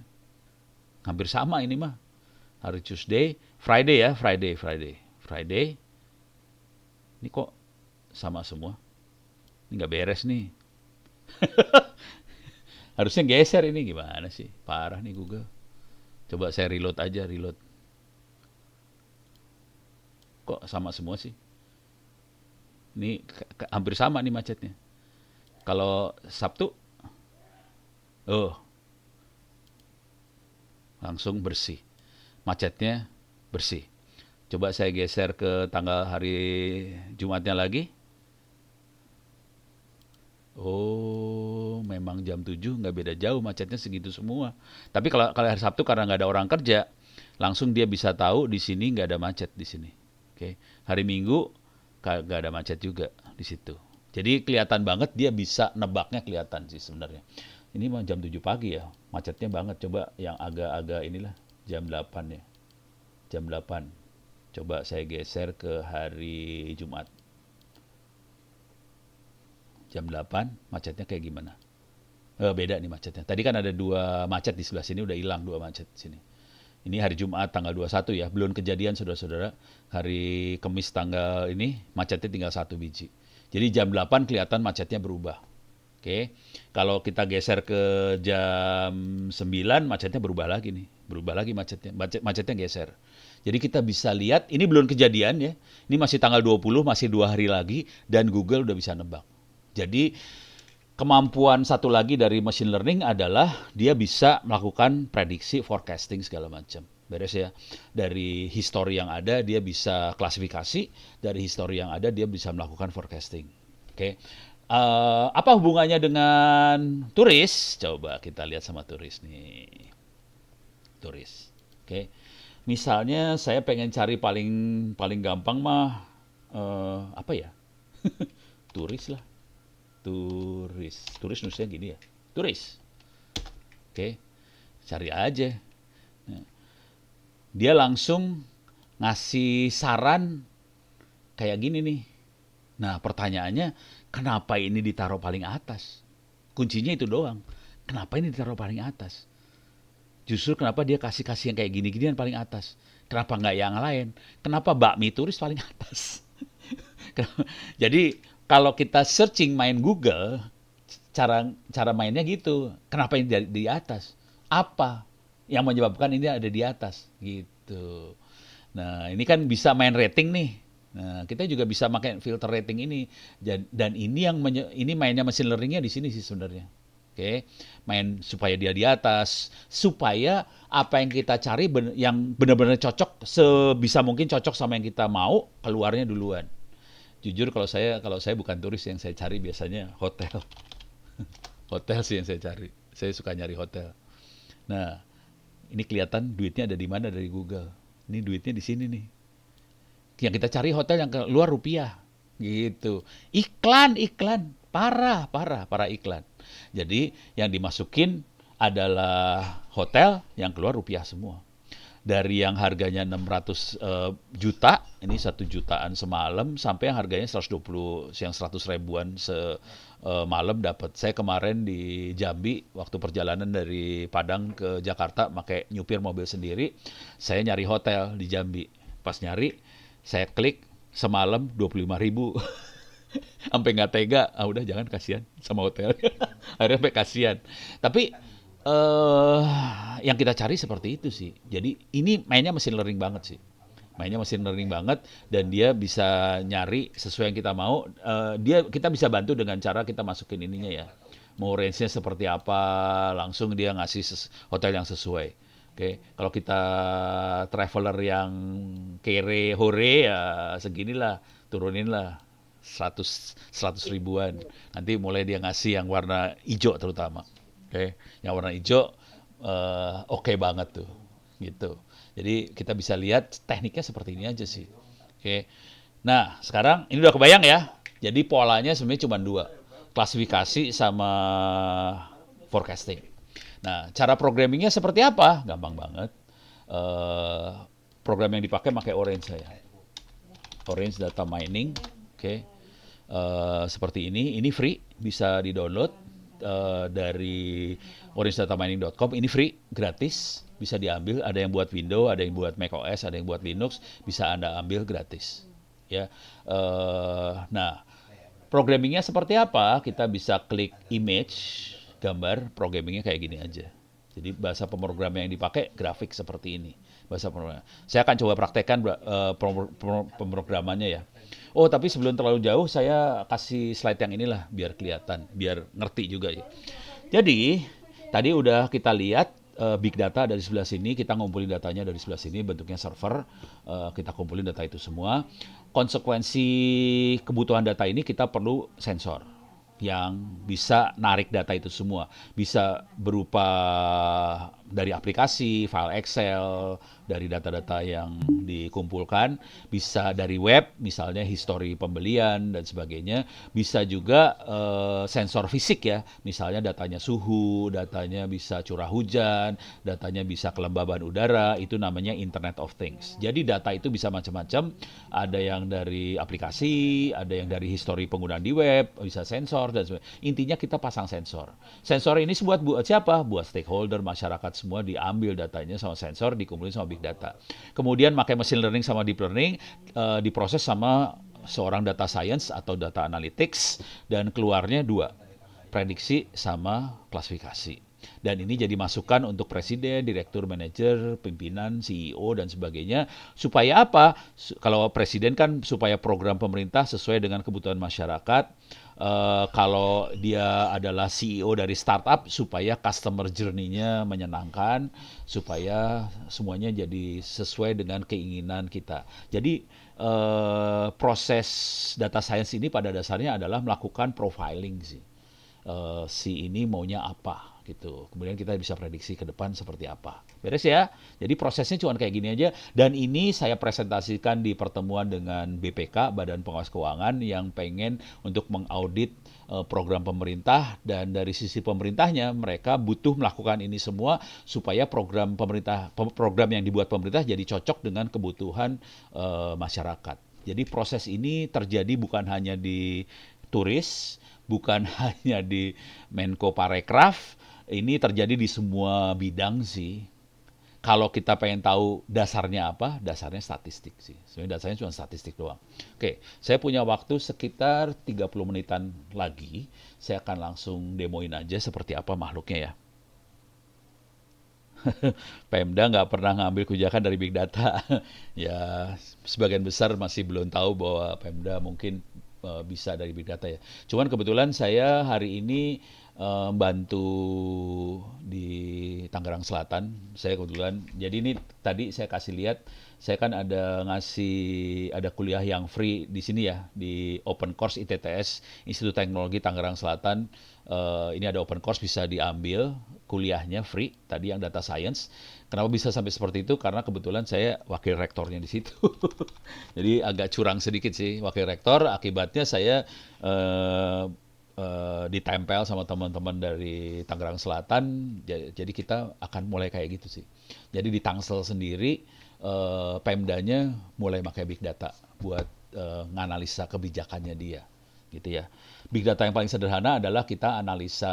hampir sama ini mah. Hari Tuesday. Friday ya. Friday. Ini kok sama semua. Ini nggak beres nih. Harusnya geser ini, gimana sih? Parah nih Google. Coba saya reload aja, reload. Kok sama semua sih? Ini hampir sama nih macetnya. Kalau Sabtu, langsung bersih. Macetnya bersih. Coba saya geser ke tanggal hari Jumatnya lagi. Oh, memang jam 7 nggak beda jauh, macetnya segitu semua. Tapi kalau hari Sabtu karena nggak ada orang kerja, langsung dia bisa tahu di sini nggak ada macet di sini. Oke, hari Minggu nggak ada macet juga di situ. Jadi kelihatan banget dia bisa nebaknya, kelihatan sih sebenarnya. Ini mah jam 7 pagi ya, macetnya banget. Coba yang agak-agak inilah jam 8 ya. Jam 8. Coba saya geser ke hari Jumat. Jam 8, macetnya kayak gimana? Beda nih macetnya. Tadi kan ada 2 macet di sebelah sini, udah hilang 2 macet di sini. Ini hari Jumat tanggal 21 ya, belum kejadian saudara-saudara. Hari Kamis tanggal ini, macetnya tinggal 1 biji. Jadi jam 8 kelihatan macetnya berubah. Oke, kalau kita geser ke jam 9, macetnya berubah lagi nih. Berubah lagi macetnya, macetnya geser. Jadi kita bisa lihat, ini belum kejadian ya. Ini masih tanggal 20, masih 2 hari lagi, dan Google udah bisa nebak. Jadi kemampuan satu lagi dari machine learning adalah dia bisa melakukan prediksi, forecasting segala macam. Beres ya. Dari history yang ada dia bisa klasifikasi, dari history yang ada dia bisa melakukan forecasting. Oke. Apa hubungannya dengan turis? Coba kita lihat sama turis nih. Turis. Oke. Misalnya saya pengen cari paling gampang mah apa ya? Turis lah. Turis nulisnya gini ya. Turis. Oke. Cari aja. Dia langsung ngasih saran kayak gini nih. Nah, pertanyaannya, kenapa ini ditaruh paling atas? Kuncinya itu doang. Kenapa ini ditaruh paling atas? Justru kenapa dia kasih yang kayak gini-gini yang paling atas? Kenapa nggak yang lain? Kenapa bakmi turis paling atas? Jadi kalau kita searching main Google, cara mainnya gitu. Kenapa ini di atas? Apa yang menyebabkan ini ada di atas gitu. Nah, ini kan bisa main rating nih. Nah, kita juga bisa pakai filter rating ini. Dan ini ini mainnya mesin learningnya di sini sih sebenarnya. Oke, main supaya dia di atas, supaya apa yang kita cari yang benar-benar cocok, sebisa mungkin cocok sama yang kita mau, keluarnya duluan. Jujur kalau saya bukan turis, yang saya cari biasanya hotel. Hotel sih yang saya cari. Saya suka nyari hotel. Nah, ini kelihatan duitnya ada di mana dari Google. Ini duitnya di sini nih. Yang kita cari hotel yang keluar rupiah. Gitu. Iklan, iklan. Parah iklan. Jadi yang dimasukin adalah hotel yang keluar rupiah semua. Dari yang harganya 600 juta, ini 1 jutaan semalam, sampai yang harganya 120, yang 100 ribuan semalam dapat. Saya kemarin di Jambi, waktu perjalanan dari Padang ke Jakarta, pakai nyupir mobil sendiri, saya nyari hotel di Jambi. Pas nyari, saya klik semalam 25.000. Sampai nggak tega, udah jangan, kasihan sama hotel. Akhirnya sampai kasihan. Tapi yang kita cari seperti itu sih. Jadi ini mainnya mesin learning banget sih. Mainnya mesin learning banget, dan dia bisa nyari sesuai yang kita mau. Kita bisa bantu dengan cara kita masukin ininya ya. Mau range-nya seperti apa, langsung dia ngasih hotel yang sesuai. Oke, kalau kita traveler yang kere hore ya seginilah, turunin lah 100 ribuan. Nanti mulai dia ngasih yang warna hijau terutama. Oke, yang warna hijau oke banget tuh, gitu. Jadi kita bisa lihat tekniknya seperti ini aja sih. Oke. Nah, sekarang ini udah kebayang ya. Jadi polanya sebenarnya cuma dua, klasifikasi sama forecasting. Nah, cara programmingnya seperti apa? Gampang banget. Eh, Program yang dipakai Orange saya. Orange Data Mining. Oke. Seperti ini free, bisa di-download dari orangedataMining.com. Ini free, gratis, bisa diambil. Ada yang buat Windows, ada yang buat macOS, ada yang buat Linux, bisa Anda ambil gratis. Ya, nah, programmingnya seperti apa? Kita bisa klik image, gambar, programmingnya kayak gini aja. Jadi bahasa pemrograman yang dipakai grafik seperti ini. Bahasa pemrograman. Saya akan coba praktekkan pemrogramannya ya. Oh, tapi sebelum terlalu jauh, saya kasih slide yang inilah biar kelihatan, biar ngerti juga ya. Jadi, tadi udah kita lihat big data dari sebelah sini, kita ngumpulin datanya dari sebelah sini, bentuknya server, kita kumpulin data itu semua. Konsekuensi kebutuhan data ini kita perlu sensor yang bisa narik data itu semua. Bisa berupa dari aplikasi, file Excel, dari data-data yang dikumpulkan, bisa dari web, misalnya histori pembelian dan sebagainya, bisa juga sensor fisik ya, misalnya datanya suhu, datanya bisa curah hujan, datanya bisa kelembaban udara, itu namanya Internet of Things. Jadi data itu bisa macam-macam, ada yang dari aplikasi, ada yang dari histori penggunaan di web, bisa sensor dan sebagainya. Intinya kita pasang sensor. Sensor ini buat siapa? Buat stakeholder, masyarakat semua, diambil datanya sama sensor, dikumpulin sama big data. Kemudian pakai machine learning sama deep learning, diproses sama seorang data science atau data analytics, dan keluarnya dua, prediksi sama klasifikasi. Dan ini jadi masukan untuk presiden, direktur, manajer, pimpinan, CEO, dan sebagainya. Supaya apa? Kalau presiden kan supaya program pemerintah sesuai dengan kebutuhan masyarakat. Kalau dia adalah CEO dari startup, supaya customer journey-nya menyenangkan, supaya semuanya jadi sesuai dengan keinginan kita. Jadi proses data science ini pada dasarnya adalah melakukan profiling sih. Si ini maunya apa gitu. Kemudian kita bisa prediksi ke depan seperti apa. Beres ya? Jadi prosesnya cuma kayak gini aja. Dan ini saya presentasikan di pertemuan dengan BPK, Badan Pengawas Keuangan, yang pengen untuk mengaudit program pemerintah, dan dari sisi pemerintahnya mereka butuh melakukan ini semua supaya program yang dibuat pemerintah jadi cocok dengan kebutuhan masyarakat. Jadi proses ini terjadi bukan hanya di turis, bukan hanya di Menko Parekraf, ini terjadi di semua bidang sih. Kalau kita pengen tahu dasarnya apa, dasarnya statistik sih. Sebenarnya dasarnya cuma statistik doang. Oke, saya punya waktu sekitar 30 menitan lagi. Saya akan langsung demoin aja seperti apa makhluknya ya. Pemda nggak pernah ngambil kebijakan dari big data. Ya, sebagian besar masih belum tahu bahwa Pemda mungkin bisa dari big data ya. Cuman kebetulan saya hari ini bantu di Tangerang Selatan. Saya kebetulan, jadi ini tadi saya kasih lihat, saya kan ada kuliah yang free di sini ya, di Open Course ITTS, Institut Teknologi Tangerang Selatan. Ini ada open course bisa diambil kuliahnya free tadi yang data science. Kenapa bisa sampai seperti itu? Karena kebetulan saya wakil rektornya di situ. Jadi agak curang sedikit sih wakil rektor. Akibatnya saya ditempel sama teman-teman dari Tangerang Selatan. Jadi kita akan mulai kayak gitu sih. Jadi di Tangsel sendiri Pemdanya mulai pakai big data buat nganalisa kebijakannya dia, gitu ya. Big data yang paling sederhana adalah kita analisa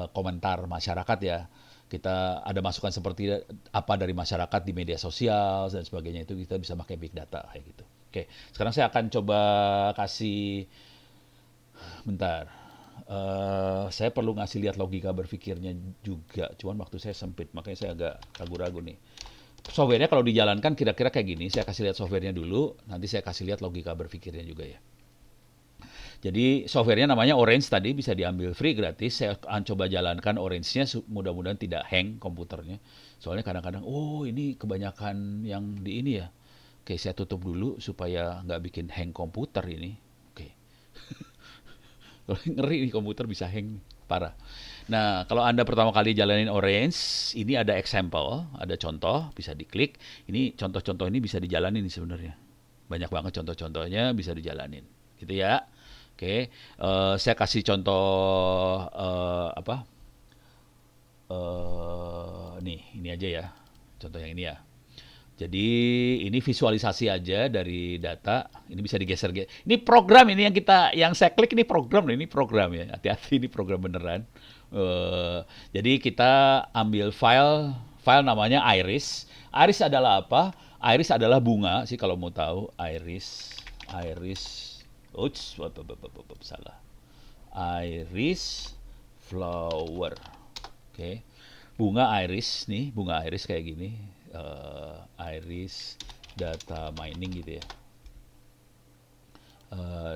komentar masyarakat ya. Kita ada masukan seperti apa dari masyarakat di media sosial dan sebagainya, itu kita bisa pakai big data kayak gitu. Oke, sekarang saya akan coba kasih, bentar. Saya perlu ngasih lihat logika berpikirnya juga, cuman waktu saya sempit, makanya saya agak ragu-ragu nih. Softwarenya kalau dijalankan kira-kira kayak gini, saya kasih lihat softwarenya dulu, nanti saya kasih lihat logika berpikirnya juga ya. Jadi softwarenya namanya Orange tadi, bisa diambil free gratis. Saya akan coba jalankan Orange-nya, mudah-mudahan tidak hang komputernya. Soalnya kadang-kadang, oh ini kebanyakan yang di ini ya. Oke, saya tutup dulu supaya nggak bikin hang komputer ini. Oke, ngeri nih komputer bisa hang, parah. Nah, kalau Anda pertama kali jalanin Orange, ini ada example, ada contoh, bisa diklik. Ini contoh-contoh ini bisa dijalanin nih sebenarnya. Banyak banget contoh-contohnya bisa dijalanin. Gitu ya. Oke, saya kasih contoh apa? Nih, ini aja ya. Contoh yang ini ya. Jadi ini visualisasi aja dari data. Ini bisa digeser. Ini program ini yang saya klik ini program, ini program ya. Hati-hati ini program beneran. Jadi kita ambil file namanya Iris. Iris adalah apa? Iris adalah bunga sih kalau mau tahu. Iris. Ups, salah. Iris flower. Oke. Bunga iris nih, bunga iris kayak gini. Iris data mining gitu ya.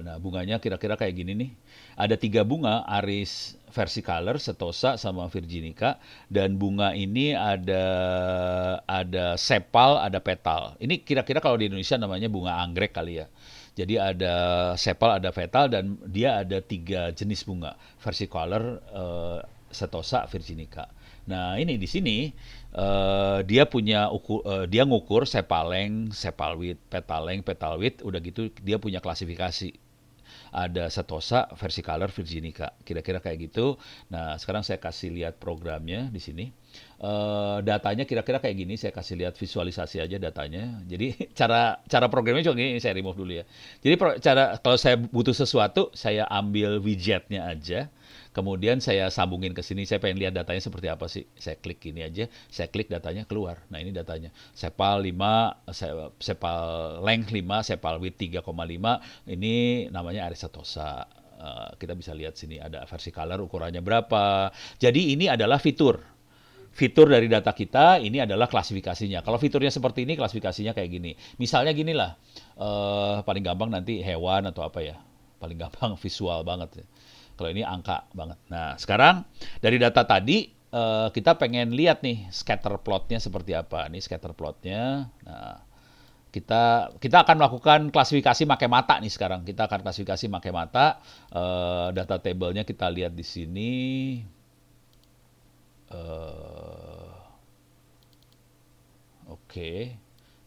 Nah, bunganya kira-kira kayak gini nih. Ada 3 bunga, Iris versicolor, setosa, sama virginica. Dan bunga ini ada sepal, ada petal. Ini kira-kira kalau di Indonesia namanya bunga anggrek kali ya. Jadi ada sepal, ada petal, dan dia ada 3 jenis bunga. Versicolor, setosa, virginica. Nah, ini di sini dia dia ngukur sepaleng, sepalwidth, petalwidth, udah gitu dia punya klasifikasi. Ada setosa, versicolor, virginica. Kira-kira kayak gitu. Nah, sekarang saya kasih lihat programnya di sini. Datanya kira-kira kayak gini, saya kasih lihat visualisasi aja datanya. Jadi cara programnya juga gini, saya remove dulu ya. Jadi kalau saya butuh sesuatu, saya ambil widgetnya aja. Kemudian saya sambungin ke sini, saya pengen lihat datanya seperti apa sih. Saya klik gini aja, saya klik datanya keluar. Nah, ini datanya. Sepal 5, sepal length 5, sepal width 3,5. Ini namanya Iris setosa. Kita bisa lihat sini ada versicolor ukurannya berapa. Jadi ini adalah fitur dari data kita, ini adalah klasifikasinya. Kalau fiturnya seperti ini, klasifikasinya kayak gini. Misalnya gini lah, paling gampang nanti hewan atau apa ya. Paling gampang visual banget ya. Kalau ini angka banget. Nah, sekarang dari data tadi, kita pengen lihat nih scatter plotnya seperti apa. Ini scatter plotnya. Nah, kita akan melakukan klasifikasi pakai mata nih sekarang. Kita akan klasifikasi pakai mata. Data table-nya kita lihat di sini. Oke.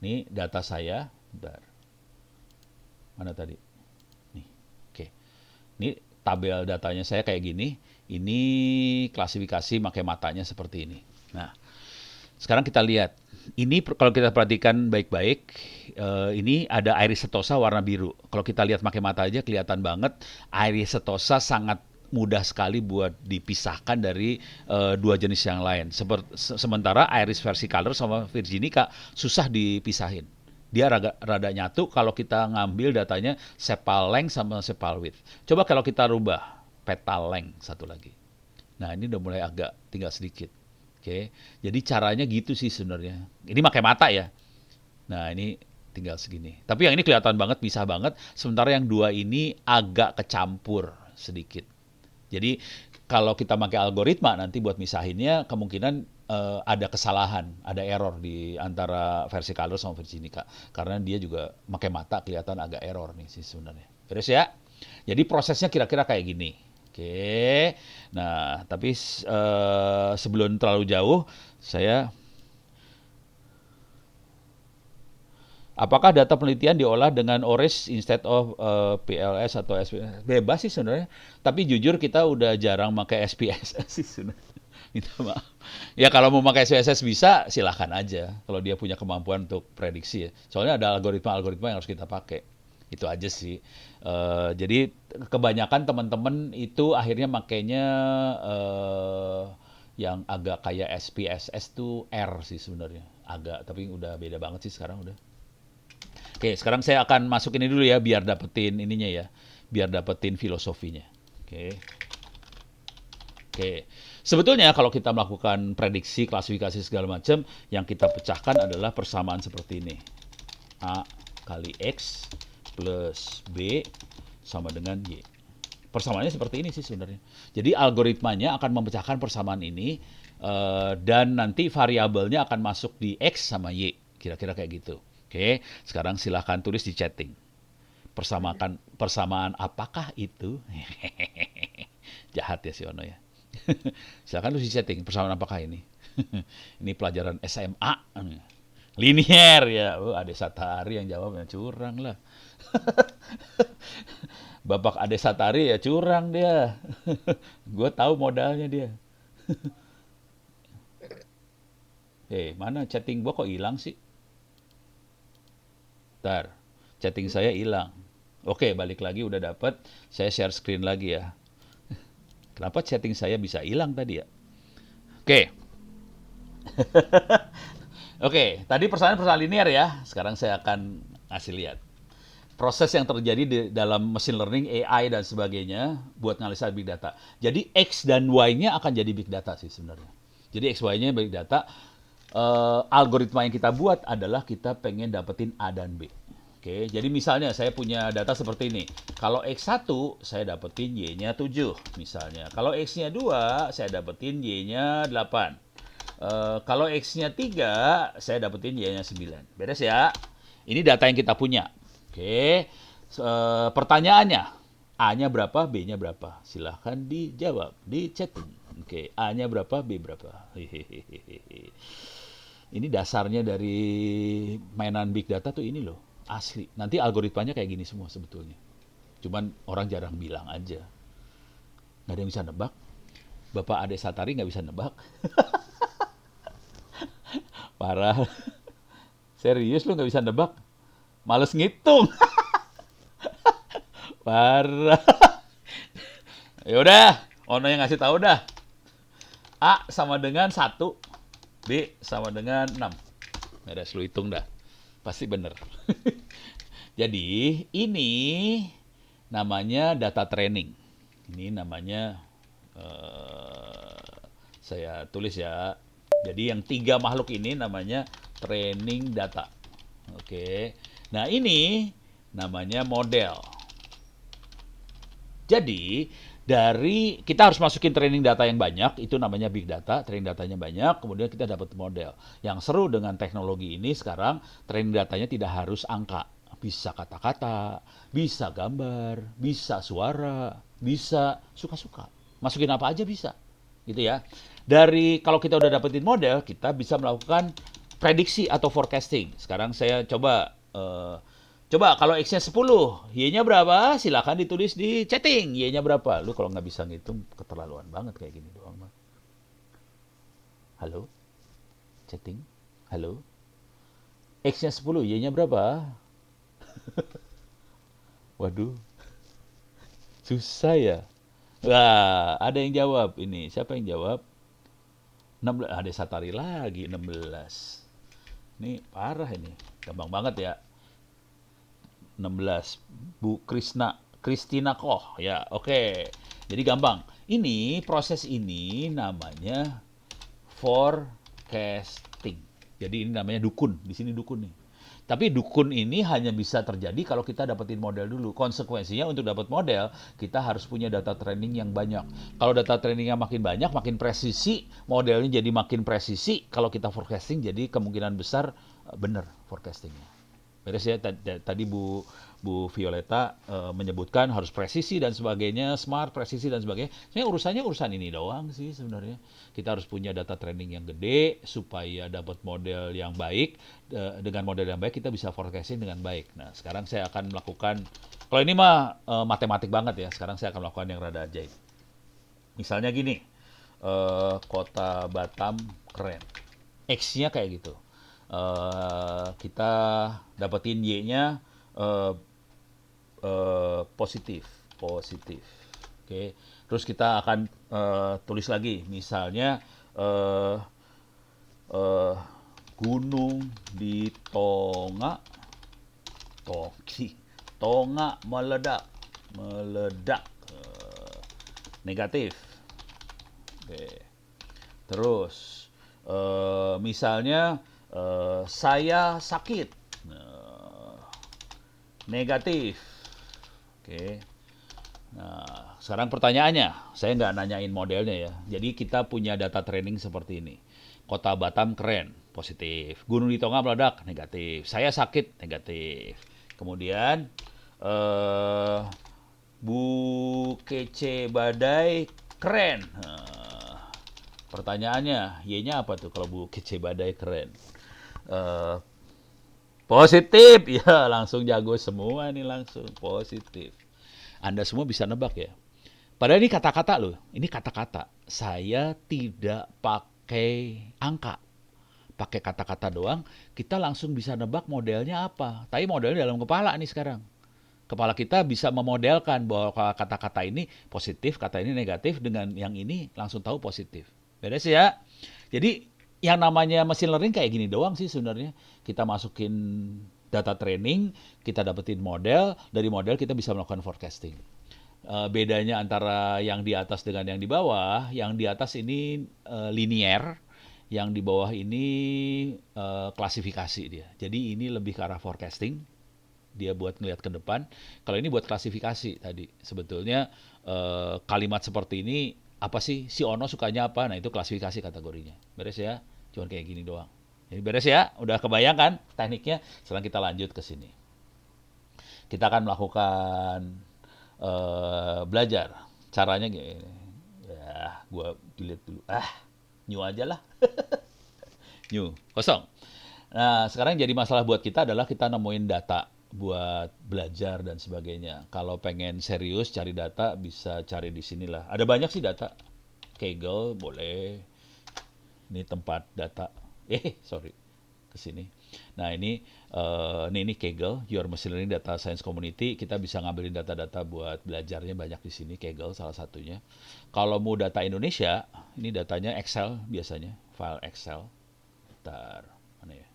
Ini data saya. Bentar. Mana tadi? Nih. Oke. Ini tabel datanya saya kayak gini. Ini klasifikasi pakai matanya seperti ini. Nah, sekarang kita lihat. Ini kalau kita perhatikan baik-baik, ini ada Iris setosa warna biru. Kalau kita lihat pakai mata aja kelihatan banget. Iris setosa sangat mudah sekali buat dipisahkan dari 2 jenis yang lain. Sementara Iris versicolor sama virginica susah dipisahin. Dia rada nyatu kalau kita ngambil datanya sepal length sama sepal width. Coba kalau kita rubah petal length satu lagi. Nah, ini udah mulai agak tinggal sedikit. Oke. Jadi caranya gitu sih sebenarnya. Ini pakai mata ya. Nah, ini tinggal segini. Tapi yang ini kelihatan banget, pisah banget. Sementara yang dua ini agak kecampur sedikit. Jadi kalau kita pakai algoritma nanti buat misahinnya, kemungkinan ada kesalahan, ada error di antara versi color sama versi Nika. Karena dia juga pakai mata kelihatan agak error nih sih sebenarnya. Beres ya? Jadi prosesnya kira-kira kayak gini. Oke. Nah, tapi sebelum terlalu jauh, saya apakah data penelitian diolah dengan ORIS instead of PLS atau SPSS? Bebas sih sebenarnya. Tapi jujur kita udah jarang pakai SPSS sih sebenarnya. Minta maaf. Ya kalau mau pakai SPSS bisa, silahkan aja. Kalau dia punya kemampuan untuk prediksi ya. Soalnya ada algoritma-algoritma yang harus kita pakai. Itu aja sih. Jadi kebanyakan teman-teman itu akhirnya makainya yang agak kayak SPSS tuh R sih sebenarnya. Agak, tapi udah beda banget sih sekarang udah. Oke, sekarang saya akan masuk ini dulu ya, biar dapetin ininya ya, biar dapetin filosofinya. Oke. Oke. Sebetulnya kalau kita melakukan prediksi, klasifikasi segala macam, yang kita pecahkan adalah persamaan seperti ini. A kali X plus B sama dengan Y. Persamaannya seperti ini sih sebenarnya. Jadi algoritmanya akan memecahkan persamaan ini, dan nanti variabelnya akan masuk di X sama Y. Kira-kira kayak gitu. Oke, sekarang silahkan tulis di chatting. Persamaan apakah itu? Jahat ya si Ono ya. Silahkan tulis di chatting. Persamaan apakah ini? Ini pelajaran SMA. Linier ya. Ade Satari yang jawabnya curang lah. Bapak Ade Satari ya curang dia. Gue tahu modalnya dia. Mana chatting gue kok hilang sih? Bentar, chatting saya hilang. Oke, balik lagi udah dapet. Saya share screen lagi ya. Kenapa chatting saya bisa hilang tadi ya? Oke. Oke, tadi persoalan linear ya. Sekarang saya akan ngasih lihat. Proses yang terjadi di dalam machine learning, AI, dan sebagainya buat analisa big data. Jadi X dan Y-nya akan jadi big data sih sebenarnya. Jadi X, Y-nya big data. Algoritma yang kita buat adalah kita pengen dapetin A dan B. Oke, jadi misalnya saya punya data seperti ini. Kalau X1 saya dapetin Y-nya 7 misalnya. Kalau X-nya 2 saya dapetin Y-nya 8. Kalau X-nya 3 saya dapetin Y-nya 9. Beres ya? Ini data yang kita punya. Oke, pertanyaannya, A-nya berapa, B-nya berapa? Silahkan dijawab di chatting. Oke, A-nya berapa, B berapa? Hehehe. Ini dasarnya dari mainan big data tuh ini loh, asli. Nanti algoritmanya kayak gini semua sebetulnya. Cuman orang jarang bilang aja. Nggak ada yang bisa nebak. Bapak Ade Satari nggak bisa nebak. Parah. Serius lu nggak bisa nebak? Males ngitung. Parah. Yaudah, Ono yang ngasih tahu dah. A sama dengan 1. B sama dengan 6. Beres, lu hitung dah. Pasti bener. Jadi, ini namanya data training. Ini namanya, saya tulis ya. Jadi, yang 3 makhluk ini namanya training data. Oke. Nah, ini namanya model. Jadi, kita harus masukin training data yang banyak, itu namanya big data, training datanya banyak, kemudian kita dapat model. Yang seru dengan teknologi ini sekarang, training datanya tidak harus angka. Bisa kata-kata, bisa gambar, bisa suara, bisa suka-suka. Masukin apa aja bisa, gitu ya. Kalau kita udah dapetin model, kita bisa melakukan prediksi atau forecasting. Sekarang saya coba kalau X-nya 10, Y-nya berapa? Silakan ditulis di chatting. Y-nya berapa? Lu kalau nggak bisa ngitung, keterlaluan banget kayak gini doang. Halo? Chatting? Halo? X-nya 10, Y-nya berapa? Waduh. Susah ya? Wah, ada yang jawab ini. Siapa yang jawab? 16. Ada Satari lagi, 16. Ini parah ini. Gampang banget ya. 16. Bu Kristina Koh. Ya, oke. Jadi gampang. Proses ini namanya forecasting. Jadi ini namanya dukun. Di sini dukun nih. Tapi dukun ini hanya bisa terjadi kalau kita dapetin model dulu. Konsekuensinya untuk dapat model, kita harus punya data training yang banyak. Kalau data trainingnya makin banyak, makin presisi, modelnya jadi makin presisi. Kalau kita forecasting, jadi kemungkinan besar benar forecastingnya. Beres ya, tadi Bu Violeta menyebutkan harus presisi dan sebagainya, smart, presisi dan sebagainya. Sebenarnya urusannya urusan ini doang sih sebenarnya. Kita harus punya data training yang gede supaya dapat model yang baik. Dengan model yang baik kita bisa forecasting dengan baik. Nah, sekarang saya akan melakukan, kalau ini mah matematik banget ya. Sekarang saya akan melakukan yang rada ajaib. Misalnya gini, kota Batam keren. X-nya kayak gitu. Kita dapetin Y-nya positif. Oke. Terus kita akan tulis lagi, misalnya gunung di Tonga meledak, negatif. Oke. Terus misalnya saya sakit, negatif. Oke. Nah, sekarang pertanyaannya, saya nggak nanyain modelnya ya. Jadi kita punya data training seperti ini. Kota Batam keren, positif. Gunung di Tonga meledak, negatif. Saya sakit, negatif. Kemudian Bu Kece Badai keren. Pertanyaannya, Y-nya apa tuh kalau Bu Kece Badai keren? Positif, ya langsung jago semua nih, langsung positif. Anda semua bisa nebak ya. Padahal ini kata-kata loh, ini kata-kata. Saya tidak pakai angka, pakai kata-kata doang. Kita langsung bisa nebak modelnya apa. Tapi modelnya dalam kepala nih sekarang. Kepala kita bisa memodelkan bahwa kata-kata ini positif, kata ini negatif, dengan yang ini langsung tahu positif. Beres ya. Jadi yang namanya machine learning kayak gini doang sih sebenarnya. Kita masukin data training, kita dapetin model, dari model kita bisa melakukan forecasting. Bedanya antara yang di atas dengan yang di bawah, yang di atas ini linear, yang di bawah ini klasifikasi dia. Jadi ini lebih ke arah forecasting, dia buat ngelihat ke depan. Kalau ini buat klasifikasi tadi. Sebetulnya kalimat seperti ini, apa sih si Ono sukanya apa? Nah itu klasifikasi kategorinya. Beres ya? Cuman kayak gini doang. Jadi beres ya? Udah kebayang kan tekniknya? Sekarang kita lanjut ke sini. Kita akan melakukan belajar. Caranya gini. Ya, gua delete dulu. New aja lah. New, kosong. Nah, sekarang jadi masalah buat kita adalah kita nemuin data buat belajar dan sebagainya. Kalau pengen serius cari data, bisa cari di sinilah. Ada banyak sih data. Kaggle boleh. Ini tempat data. Sorry. Ke sini. Nah, ini Kaggle, Your Machine Learning Data Science Community. Kita bisa ngambilin data-data buat belajarnya banyak di sini. Kaggle salah satunya. Kalau mau data Indonesia, ini datanya Excel biasanya. File Excel. Bentar. Mana ya?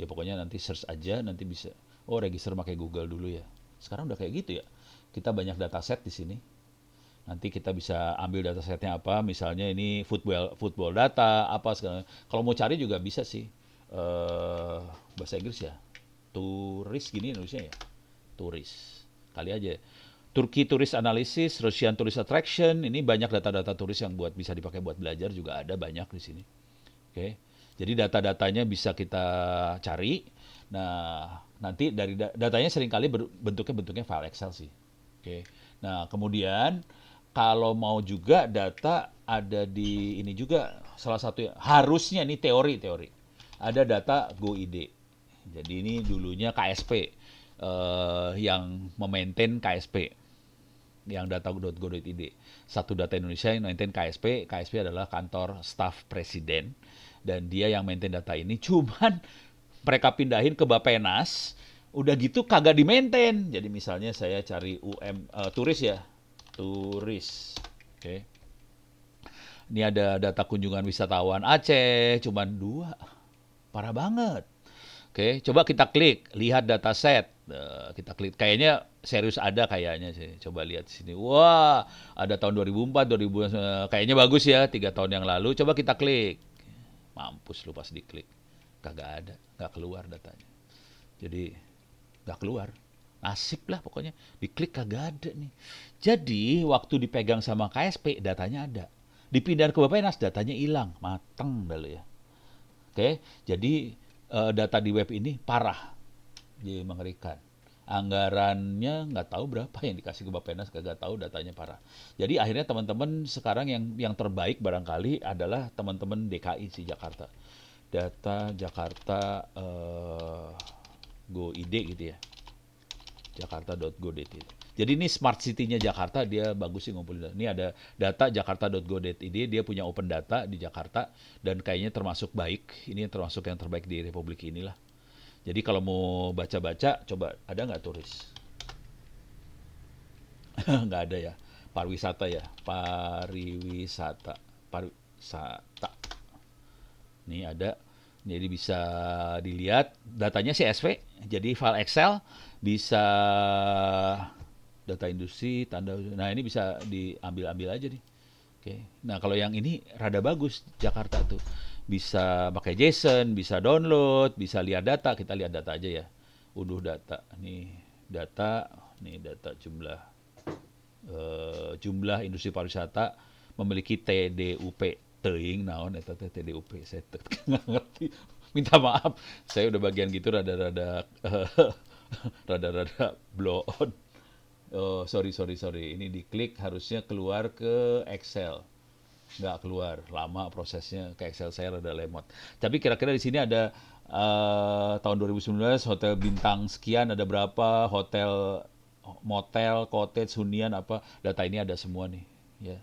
Ya pokoknya nanti search aja, nanti bisa. Oh, register pakai Google dulu ya. Sekarang udah kayak gitu ya. Kita banyak dataset di sini. Nanti kita bisa ambil datasetnya apa. Misalnya ini football data, apa segala. Kalau mau cari juga bisa sih. Bahasa Inggris ya. Turis gini Indonesia ya. Turis. Kali aja. Turkey Tourist Analysis, Russian Tourist Attraction. Ini banyak data-data turis yang bisa dipakai buat belajar juga ada banyak di sini. Oke. Jadi data-datanya bisa kita cari. Nah, nanti dari datanya seringkali bentuknya file Excel sih. Oke. Nah, kemudian kalau mau juga data ada di ini juga salah satu harusnya ini teori. Ada data GoID. Jadi ini dulunya KSP yang memaintain KSP. Yang data.go.id. Satu data Indonesia yang maintain KSP. KSP adalah kantor staf presiden. Dan dia yang maintain data ini, cuman mereka pindahin ke Bappenas, udah gitu kagak di-maintain. Jadi misalnya saya cari turis ya, turis. Oke. Ini ada data kunjungan wisatawan Aceh, cuman 2. Parah banget. Oke, coba kita klik, lihat dataset. Kita klik, kayaknya serius ada kayaknya sih. Coba lihat di sini. Wah, ada tahun 2004, 2000, kayaknya bagus ya, 3 tahun yang lalu. Coba kita klik. Mampus lu pas diklik. Kagak ada, nggak keluar datanya. Jadi, nggak keluar. Nasib lah pokoknya. Diklik kagak ada nih. Jadi, waktu dipegang sama KSP, datanya ada. Dipindahin ke Bappenas, datanya hilang. Mateng dah lu ya. Oke, jadi data di web ini parah, jadi mengerikan. Anggarannya nggak tahu berapa yang dikasih ke Bappenas, kagak tahu, datanya parah. Jadi akhirnya teman-teman sekarang yang terbaik barangkali adalah teman-teman DKI sih, Jakarta. Data Jakarta Go ID gitu ya, jakarta.go.id. Jadi ini smart city-nya Jakarta, dia bagus sih ngumpulin data. Ini ada data jakarta.go.id, dia punya open data di Jakarta, dan kayaknya termasuk baik. Ini termasuk yang terbaik di Republik inilah. Jadi kalau mau baca-baca, coba ada nggak turis? Nggak ada ya. Pariwisata ya, pariwisata. Ini ada. Jadi bisa dilihat datanya CSV, jadi file Excel, bisa data industri, tanda. Nah, ini bisa diambil-ambil aja nih. Oke. Nah, kalau yang ini rada bagus Jakarta tuh. Bisa pakai JSON, bisa download, bisa lihat data. Kita lihat data aja ya. Unduh data. Nih data jumlah industri pariwisata memiliki TDUP. Teuing naon eta teh TDUP, saya nggak ngerti. Minta maaf, saya udah bagian gitu rada-rada rada-rada blow on. Oh, sorry. Ini diklik harusnya keluar ke Excel. Nggak keluar, lama prosesnya, ke Excel saya rada lemot. Tapi kira-kira di sini ada tahun 2019 hotel bintang sekian, ada berapa hotel, motel, cottage, hunian apa, data ini ada semua nih. Ya.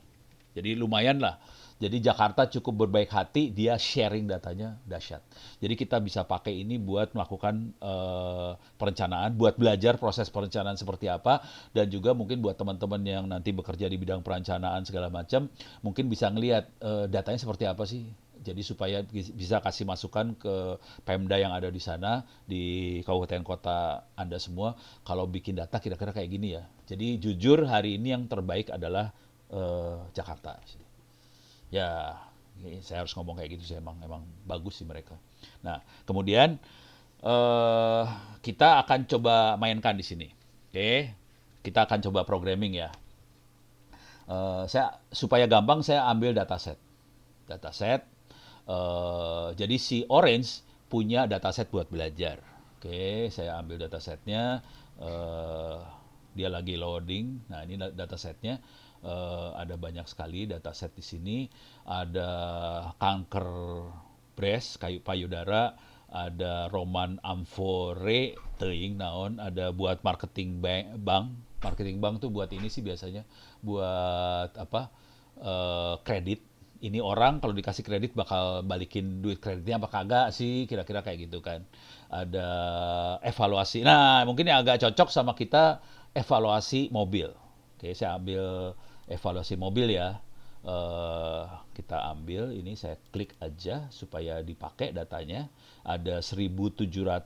Jadi lumayan lah. Jadi Jakarta cukup berbaik hati, dia sharing datanya dahsyat. Jadi kita bisa pakai ini buat melakukan perencanaan, buat belajar proses perencanaan seperti apa, dan juga mungkin buat teman-teman yang nanti bekerja di bidang perencanaan segala macam, mungkin bisa ngelihat datanya seperti apa sih. Jadi supaya bisa kasih masukan ke Pemda yang ada di sana, di kabupaten kota Anda semua, kalau bikin data kira-kira kayak gini ya. Jadi jujur hari ini yang terbaik adalah Jakarta. Ya, saya harus ngomong kayak gitu sih, emang bagus sih mereka. Nah, kemudian kita akan coba mainkan di sini. Oke, kita akan coba programming ya. Supaya gampang saya ambil dataset. Jadi si Orange punya dataset buat belajar. Oke, saya ambil datasetnya. Dia lagi loading. Nah, ini datasetnya. Ada banyak sekali dataset di sini. Ada kanker breast, payudara, ada roman amfore, teuing naon, ada buat marketing bank. Marketing bank tuh buat ini sih biasanya buat apa? Kredit. Ini orang kalau dikasih kredit bakal balikin duit kreditnya apa kagak sih, kira-kira kayak gitu kan. Ada evaluasi. Nah, mungkin yang agak cocok sama kita, evaluasi mobil. Oke, saya ambil evaluasi mobil ya. Kita ambil ini, saya klik aja supaya dipakai datanya. Ada 1728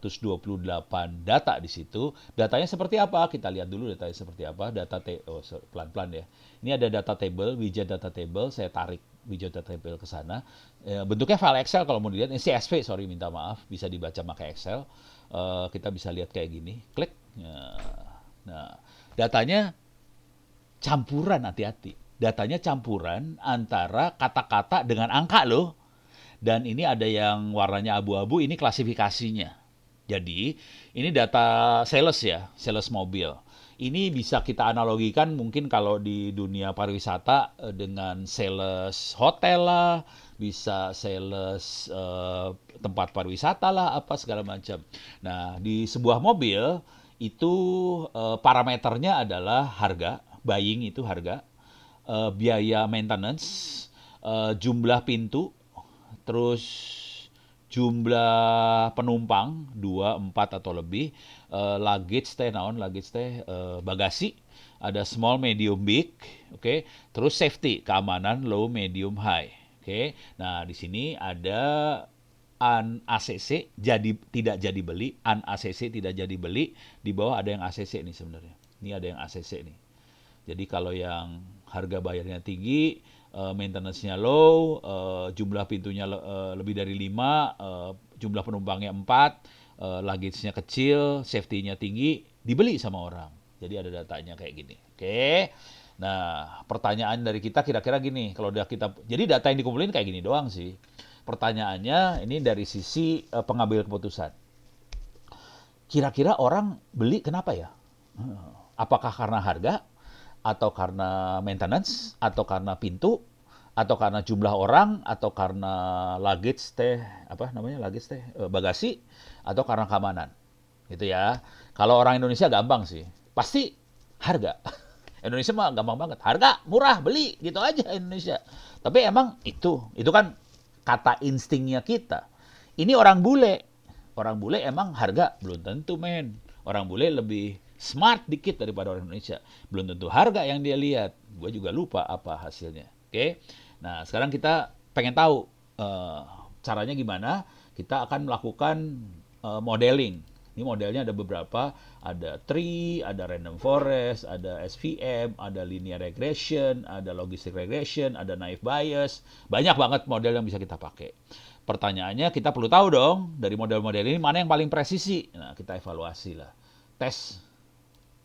data di situ. Datanya seperti apa? Kita lihat dulu datanya seperti apa. Pelan-pelan ya. Ini ada data table, widget data table. Saya tarik widget data table ke sana. Bentuknya file Excel kalau mau dilihat. Ini CSV, minta maaf. Bisa dibaca pakai Excel. Kita bisa lihat kayak gini. Klik. Nah, datanya campuran, hati-hati. Datanya campuran antara kata-kata dengan angka loh. Dan ini ada yang warnanya abu-abu, ini klasifikasinya. Jadi, ini data sales ya, sales mobil. Ini bisa kita analogikan mungkin kalau di dunia pariwisata dengan sales hotel lah, bisa sales tempat pariwisata lah, apa segala macam. Nah, di sebuah mobil itu parameternya adalah harga, buying itu harga, biaya maintenance, jumlah pintu, terus jumlah penumpang 2, 4 atau lebih, luggage teh bagasi, ada small, medium, big, oke. Terus safety, keamanan low, medium, high. Oke. Nah, di sini ada ACC tidak jadi beli, ACC tidak jadi beli, di bawah ada yang ACC nih sebenarnya. Ini ada yang ACC nih. Jadi kalau yang harga bayarnya tinggi, maintenance-nya low, jumlah pintunya lebih dari 5, jumlah penumpangnya 4, luggage-nya kecil, safety-nya tinggi, dibeli sama orang. Jadi ada datanya kayak gini. Oke. Nah, pertanyaan dari kita kira-kira gini, kalau udah kita, jadi data yang dikumpulin kayak gini doang sih. Pertanyaannya ini dari sisi pengambil keputusan. Kira-kira orang beli kenapa ya? Apakah karena harga, atau karena maintenance, atau karena pintu, atau karena jumlah orang, atau karena bagasi, atau karena keamanan, gitu ya. Kalau orang Indonesia gampang sih, pasti harga. Indonesia mah gampang banget, harga murah beli gitu aja Indonesia. Tapi emang itu kan kata instingnya kita. Ini orang bule emang harga belum tentu men. Orang bule lebih smart dikit daripada orang Indonesia. Belum tentu harga yang dia lihat. Gue juga lupa apa hasilnya. Oke. Nah, sekarang kita pengen tahu caranya gimana. Kita akan melakukan modeling. Ini modelnya ada beberapa. Ada tree, ada random forest, ada SVM, ada linear regression, ada logistic regression, ada naive bias. Banyak banget model yang bisa kita pakai. Pertanyaannya kita perlu tahu dong dari model-model ini mana yang paling presisi. Nah, kita evaluasi lah. Tes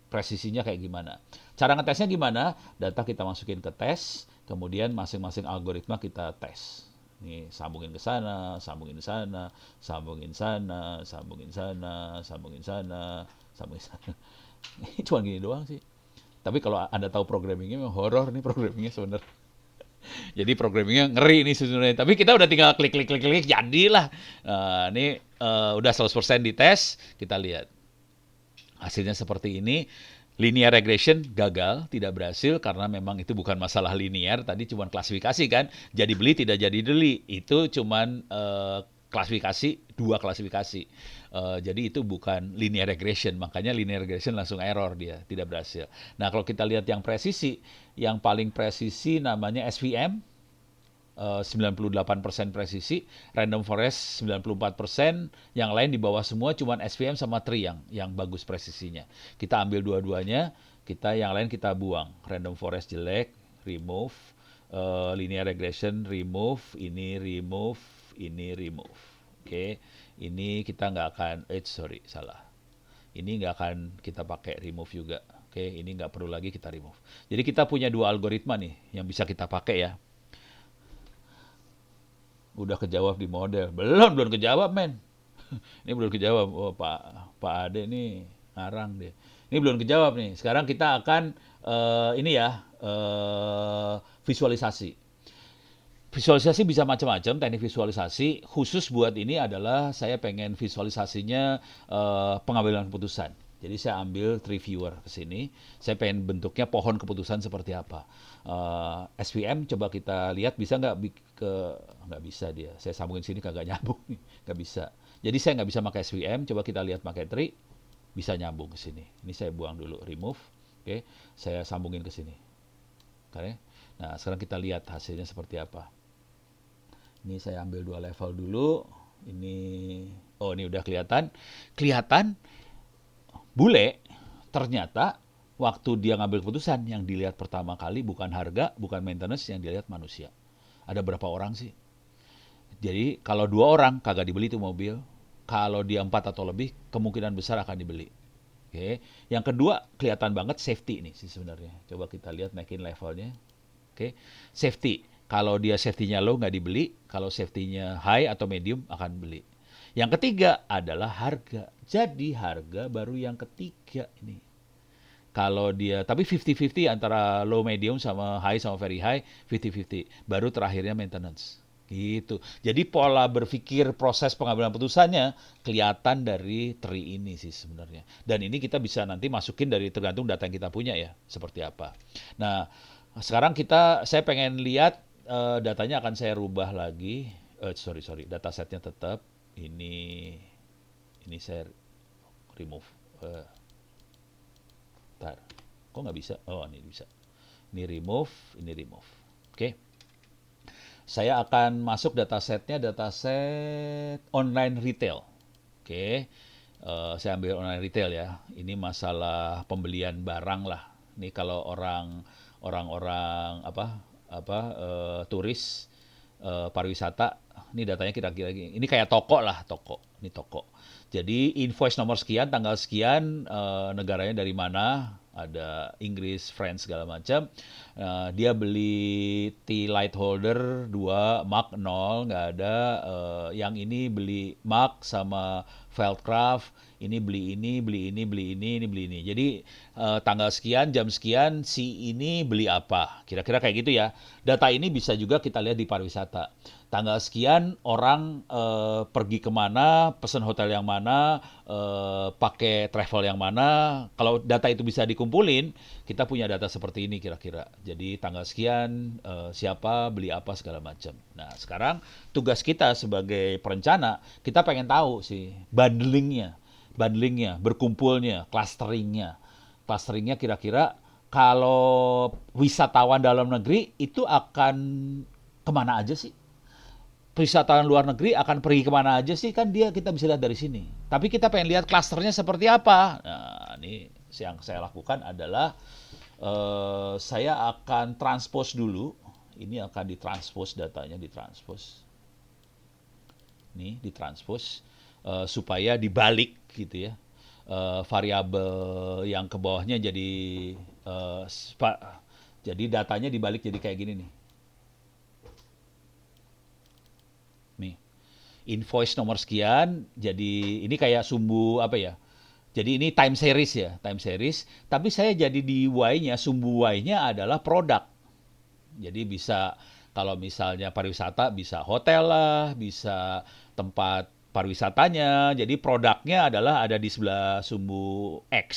presisinya kayak gimana. Cara ngetesnya gimana? Data kita masukin ke tes, kemudian masing-masing algoritma kita tes. Nih, sambungin ke sana, sambungin ke sana, sambungin sana, sambungin sana, sambungin sana, sambungin sana. Cuma gini doang sih. Tapi kalau Anda tahu programmingnya, memang horor nih programmingnya sebenarnya. Jadi programmingnya ngeri nih sebenarnya. Tapi kita udah tinggal klik, jadilah. Ini udah 100% dites, kita lihat. Hasilnya seperti ini. Linear regression gagal, tidak berhasil karena memang itu bukan masalah linear. Tadi cuma klasifikasi kan, jadi beli tidak jadi beli. Itu cuma klasifikasi, 2 klasifikasi. Jadi itu bukan linear regression, makanya linear regression langsung error dia, tidak berhasil. Nah, kalau kita lihat yang presisi, yang paling presisi namanya SVM, 98% presisi, random forest 94%, yang lain di bawah semua, cuman SVM sama tree yang bagus presisinya. Kita ambil dua-duanya, yang lain kita buang. Random forest jelek, remove, linear regression remove, ini remove, ini remove. Oke, ini kita nggak akan, salah. Ini nggak akan kita pakai remove juga. Oke, ini nggak perlu lagi kita remove. Jadi kita punya 2 algoritma nih yang bisa kita pakai ya. Udah kejawab di model. Belum kejawab, men. Ini belum kejawab. Oh, Pak Ade nih ngarang deh. Ini belum kejawab nih. Sekarang kita akan visualisasi. Visualisasi bisa macam-macam, teknik visualisasi. Khusus buat ini adalah saya pengen visualisasinya pengambilan keputusan. Jadi saya ambil tree viewer ke sini. Saya pengen bentuknya pohon keputusan seperti apa. SVM coba kita lihat bisa nggak nggak bisa dia. Saya sambungin sini kagak nyambung nih, nggak bisa. Jadi saya nggak bisa pakai SVM. Coba kita lihat pakai tree, bisa nyambung ke sini. Ini saya buang dulu, remove. Oke, saya sambungin ke sini. Oke. Nah, sekarang kita lihat hasilnya seperti apa. Ini saya ambil 2 level dulu. Ini udah kelihatan. Bule ternyata waktu dia ngambil keputusan yang dilihat pertama kali bukan harga, bukan maintenance, yang dilihat manusia. Ada berapa orang sih? Jadi kalau 2 orang kagak dibeli itu mobil. Kalau dia 4 atau lebih, kemungkinan besar akan dibeli. Oke. Yang kedua, kelihatan banget safety ini sih sebenarnya. Coba kita lihat naikin levelnya. Oke. Safety. Kalau dia safety-nya low nggak dibeli, kalau safety-nya high atau medium akan beli. Yang ketiga adalah harga. Jadi harga baru yang ketiga ini. Kalau dia, tapi 50-50 antara low medium sama high sama very high, 50-50. Baru terakhirnya maintenance. Gitu. Jadi pola berpikir proses pengambilan putusannya kelihatan dari tree ini sih sebenarnya. Dan ini kita bisa nanti masukin dari tergantung data yang kita punya ya, seperti apa. Nah, sekarang saya pengen lihat datanya akan saya rubah lagi. Datasetnya tetap. Ini saya remove. Bentar. Kok nggak bisa? Oh, ini bisa. Ini remove, ini remove. Oke. Saya akan masuk datasetnya, dataset online retail. Oke, saya ambil online retail ya. Ini masalah pembelian barang lah. Ini kalau orang-orang turis, pariwisata, ini datanya kira-kira gini. Ini kayak toko lah, toko. Ini toko. Jadi invoice nomor sekian, tanggal sekian, negaranya dari mana, ada Inggris, France segala macam. Dia beli tea light holder 2, mug 0, nggak ada. Yang ini beli mug sama Feldcraft, ini beli ini, beli ini, beli ini beli ini. Jadi tanggal sekian, jam sekian, si ini beli apa. Kira-kira kayak gitu ya. Data ini bisa juga kita lihat di pariwisata. Tanggal sekian orang pergi kemana, pesan hotel yang mana, pakai travel yang mana. Kalau data itu bisa dikumpulin, kita punya data seperti ini kira-kira. Jadi tanggal sekian, siapa, beli apa, segala macam. Nah sekarang tugas kita sebagai perencana, kita pengen tahu sih bundlingnya, berkumpulnya, clusteringnya. Clusteringnya kira-kira kalau wisatawan dalam negeri itu akan kemana aja sih? Wisatawan luar negeri akan pergi kemana aja sih? Kan kita bisa lihat dari sini. Tapi kita pengen lihat klasternya seperti apa. Nah, ini yang saya lakukan adalah saya akan transpose dulu. Ini akan ditranspose datanya, ditranspose. Nih, ditranspose supaya dibalik gitu ya. Variabel yang ke bawahnya jadi datanya dibalik jadi kayak gini nih. Nih, invoice nomor sekian, jadi ini kayak sumbu apa ya? Jadi ini time series ya, time series. Tapi saya jadi di Y-nya, sumbu Y-nya adalah produk. Jadi bisa kalau misalnya pariwisata bisa hotel lah, bisa tempat pariwisatanya. Jadi produknya adalah ada di sebelah sumbu X.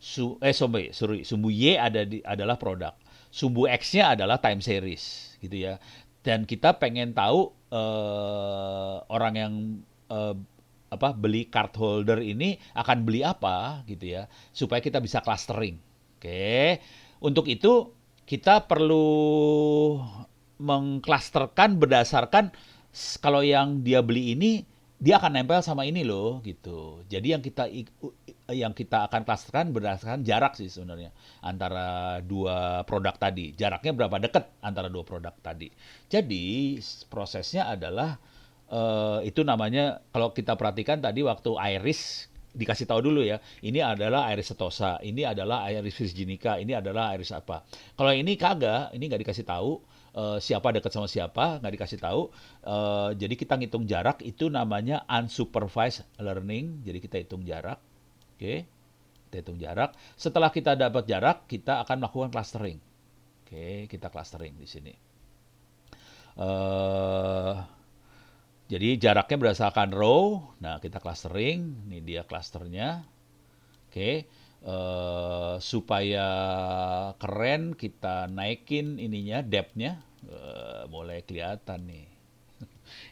Sumbu Y adalah produk. Sumbu X-nya adalah time series gitu ya. Dan kita pengen tahu orang yang beli card holder ini akan beli apa gitu ya, supaya kita bisa clustering. Oke. Untuk itu kita perlu mengklasterkan berdasarkan kalau yang dia beli ini dia akan nempel sama ini loh gitu. Jadi yang kita akan klasterkan berdasarkan jarak sih sebenarnya antara dua produk tadi. Jaraknya berapa dekat antara dua produk tadi. Jadi prosesnya adalah itu namanya kalau kita perhatikan tadi waktu iris dikasih tahu dulu ya. Ini adalah iris setosa, ini adalah iris virginica, ini adalah iris apa. Kalau ini kagak, ini nggak dikasih tahu siapa dekat sama siapa, nggak dikasih tahu. Jadi kita ngitung jarak itu namanya unsupervised learning. Jadi kita hitung jarak, oke? Kita hitung jarak. Setelah kita dapat jarak, kita akan melakukan clustering. Oke, kita clustering di sini. Jadi jaraknya berdasarkan row. Nah, kita clustering. Ini dia clusternya. Oke. Supaya keren, kita naikin ininya, depth-nya. Mulai kelihatan nih.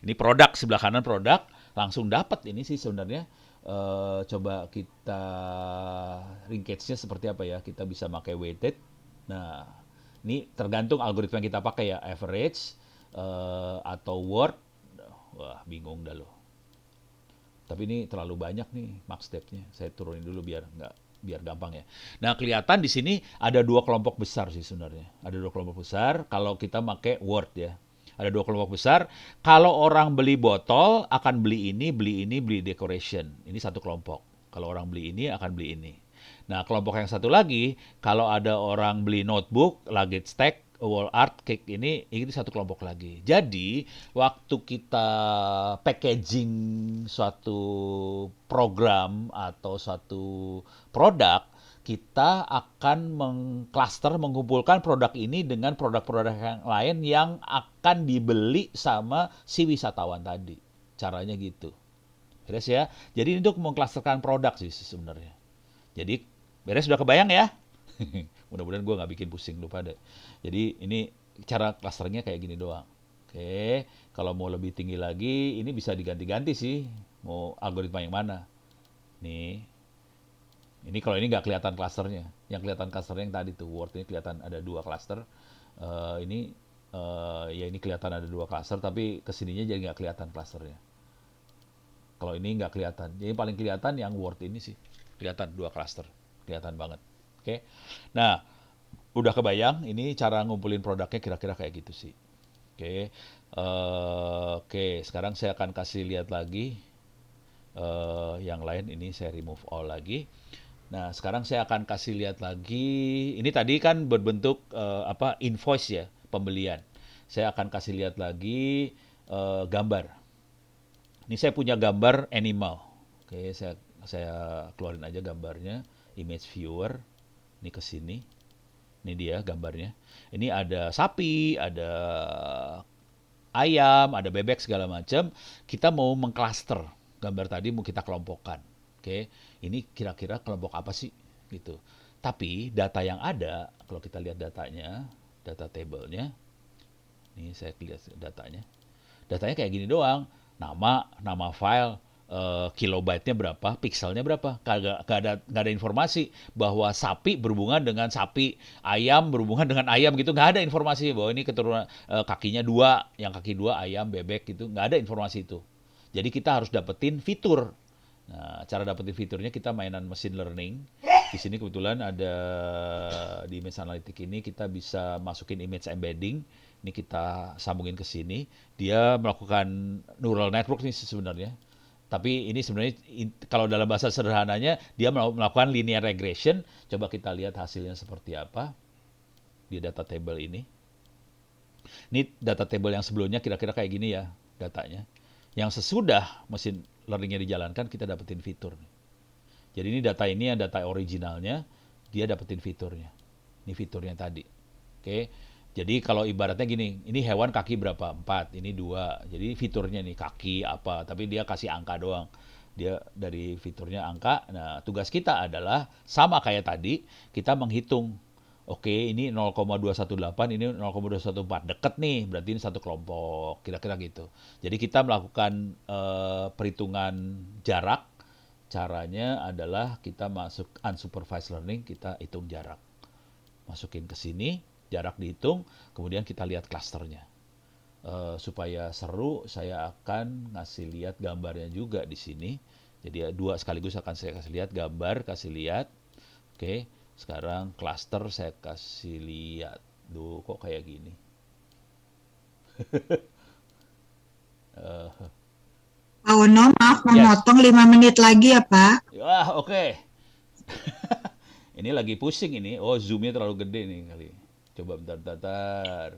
Ini produk, sebelah kanan produk. Langsung dapat ini sih sebenarnya. Coba kita linkage-nya seperti apa ya. Kita bisa pakai weighted. Nah, ini tergantung algoritma yang kita pakai ya. Average atau word. Wah, bingung dah loh. Tapi ini terlalu banyak nih max depth-nya. Saya turunin dulu biar gampang ya. Nah, kelihatan di sini ada dua kelompok besar sih sebenarnya. Ada dua kelompok besar kalau kita pakai word ya. Ada dua kelompok besar. Kalau orang beli botol akan beli ini, beli decoration. Ini satu kelompok. Kalau orang beli ini akan beli ini. Nah, kelompok yang satu lagi, kalau ada orang beli notebook, luggage tag, wall art, cake ini satu kelompok lagi. Jadi, waktu kita packaging suatu program atau suatu produk, kita akan mengumpulkan produk ini dengan produk-produk yang lain yang akan dibeli sama si wisatawan tadi. Caranya gitu. Beres ya? Jadi ini untuk mengklasterkan produk sih sebenarnya. Jadi, beres sudah kebayang ya? Mudah-mudahan gue nggak bikin pusing lu pada. Jadi ini cara klasternya kayak gini doang. Oke, kalau mau lebih tinggi lagi, ini bisa diganti-ganti sih. Mau algoritma yang mana? Nih, ini kalau ini nggak kelihatan klasternya. Yang kelihatan klasternya yang tadi tuh, word ini kelihatan ada dua klaster. Ini Ya ini kelihatan ada 2 klaster, tapi kesininya jadi nggak kelihatan klasternya. Kalau ini nggak kelihatan. Jadi paling kelihatan yang Word ini sih. Kelihatan 2 klaster. Kelihatan banget. Oke. Nah, udah kebayang ini cara ngumpulin produknya kira-kira kayak gitu sih. Oke. Oke, sekarang saya akan kasih lihat lagi yang lain. Ini saya remove all lagi. Nah, sekarang saya akan kasih lihat lagi. Ini tadi kan berbentuk invoice ya, pembelian. Saya akan kasih lihat lagi gambar. Ini saya punya gambar animal. Oke, saya keluarin aja gambarnya, image viewer. Ini ke sini. Ini dia gambarnya. Ini ada sapi, ada ayam, ada bebek segala macam. Kita mau mengklaster. Gambar tadi mau kita kelompokkan. Oke, ini kira-kira kelompok apa sih gitu. Tapi data yang ada, kalau kita lihat datanya, data table-nya, ini saya lihat datanya. Datanya kayak gini doang. Nama file, kilobyte-nya berapa, pikselnya berapa. Nggak ada informasi bahwa sapi berhubungan dengan sapi, ayam berhubungan dengan ayam gitu. Nggak ada informasi bahwa ini keturunan kakinya 2, yang kaki 2 ayam, bebek gitu. Nggak ada informasi itu. Jadi kita harus dapetin fitur. Nah, cara dapetin fiturnya kita mainan machine learning. Di sini kebetulan ada di Image Analytics ini kita bisa masukin image embedding. Ini kita sambungin ke sini. Dia melakukan neural network nih sebenarnya. Tapi ini sebenarnya kalau dalam bahasa sederhananya dia melakukan linear regression. Coba kita lihat hasilnya seperti apa di data table ini. Ini data table yang sebelumnya kira-kira kayak gini ya datanya. Yang sesudah mesin learning-nya dijalankan, kita dapetin fitur. Jadi ini yang data originalnya, dia dapetin fiturnya. Ini fiturnya tadi. Oke. Jadi kalau ibaratnya gini, ini hewan kaki berapa? 4, ini 2. Jadi fiturnya nih kaki apa, tapi dia kasih angka doang. Dia dari fiturnya angka. Nah, tugas kita adalah sama kayak tadi, kita menghitung. Oke, ini 0,218, ini 0,214. Deket nih, berarti ini satu kelompok. Kira-kira gitu. Jadi kita melakukan perhitungan jarak. Caranya adalah kita masuk unsupervised learning, kita hitung jarak. Masukin ke sini, jarak dihitung, kemudian kita lihat klasternya. Supaya seru, saya akan ngasih lihat gambarnya juga di sini. Jadi 2 sekaligus akan saya kasih lihat gambar, kasih lihat. Oke. Sekarang cluster saya kasih lihat. Duh, kok kayak gini? Pak Wono, maaf Yes. memotong 5 menit lagi ya Pak. Wah, oke. Ini lagi pusing ini. Oh, zoomnya terlalu gede nih kali. Coba bentar.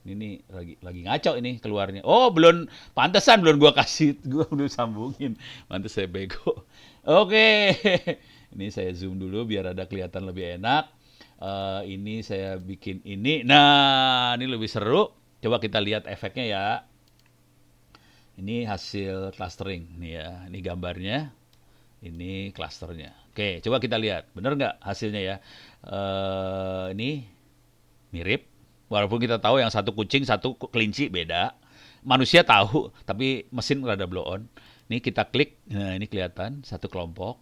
Ini nih lagi ngaco ini keluarnya. Oh, pantesan belum gua kasih, gua belum sambungin. Pantes saya bego. Oke. Ini saya zoom dulu biar ada kelihatan lebih enak. Ini saya bikin ini. Nah, ini lebih seru. Coba kita lihat efeknya ya. Ini hasil clustering nih ya. Ini gambarnya. Ini klasternya. Oke, coba kita lihat. Bener nggak hasilnya ya? Ini mirip. Walaupun kita tahu yang satu kucing, satu kelinci beda. Manusia tahu, tapi mesin rada blow on. Ini kita klik, nah ini kelihatan satu kelompok.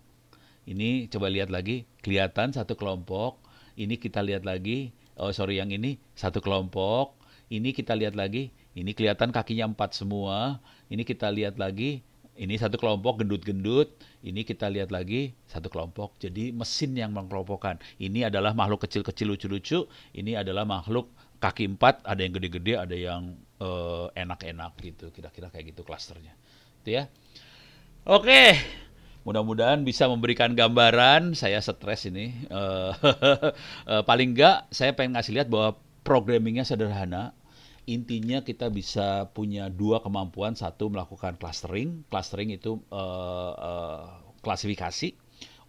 Ini coba lihat lagi, kelihatan satu kelompok. Ini kita lihat lagi, yang ini satu kelompok. Ini kita lihat lagi, ini kelihatan kakinya 4 semua. Ini kita lihat lagi, ini satu kelompok gendut-gendut. Ini kita lihat lagi satu kelompok. Jadi mesin yang mengkelompokkan. Ini adalah makhluk kecil-kecil lucu-lucu. Ini adalah makhluk kaki 4, ada yang gede-gede, ada yang enak-enak gitu. Kira-kira kayak gitu klasternya. Itu ya. Oke. Mudah-mudahan bisa memberikan gambaran. Saya stres ini. Paling enggak saya pengen ngasih lihat bahwa programmingnya sederhana. Intinya kita bisa punya 2 kemampuan. Satu, melakukan clustering. Clustering itu klasifikasi.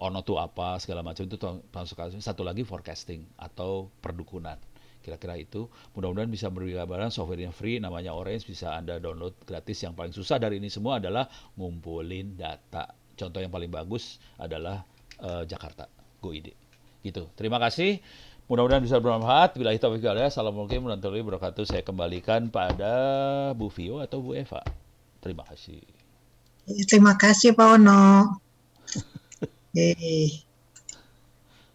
Ono tuh apa, segala macam itu masuk. Satu lagi forecasting atau perdukunan. Kira-kira itu. Mudah-mudahan bisa memberi gambaran. Software-nya free, namanya Orange. Bisa Anda download gratis. Yang paling susah dari ini semua adalah ngumpulin data. Contoh yang paling bagus adalah Jakarta, GoID. Gitu. Terima kasih. Mudah-mudahan bisa bermanfaat. Bila itu Assalamualaikum warahmatullahi wabarakatuh. Saya kembalikan pada Bu Vio atau Bu Eva. Terima kasih. Terima kasih Pak Wono.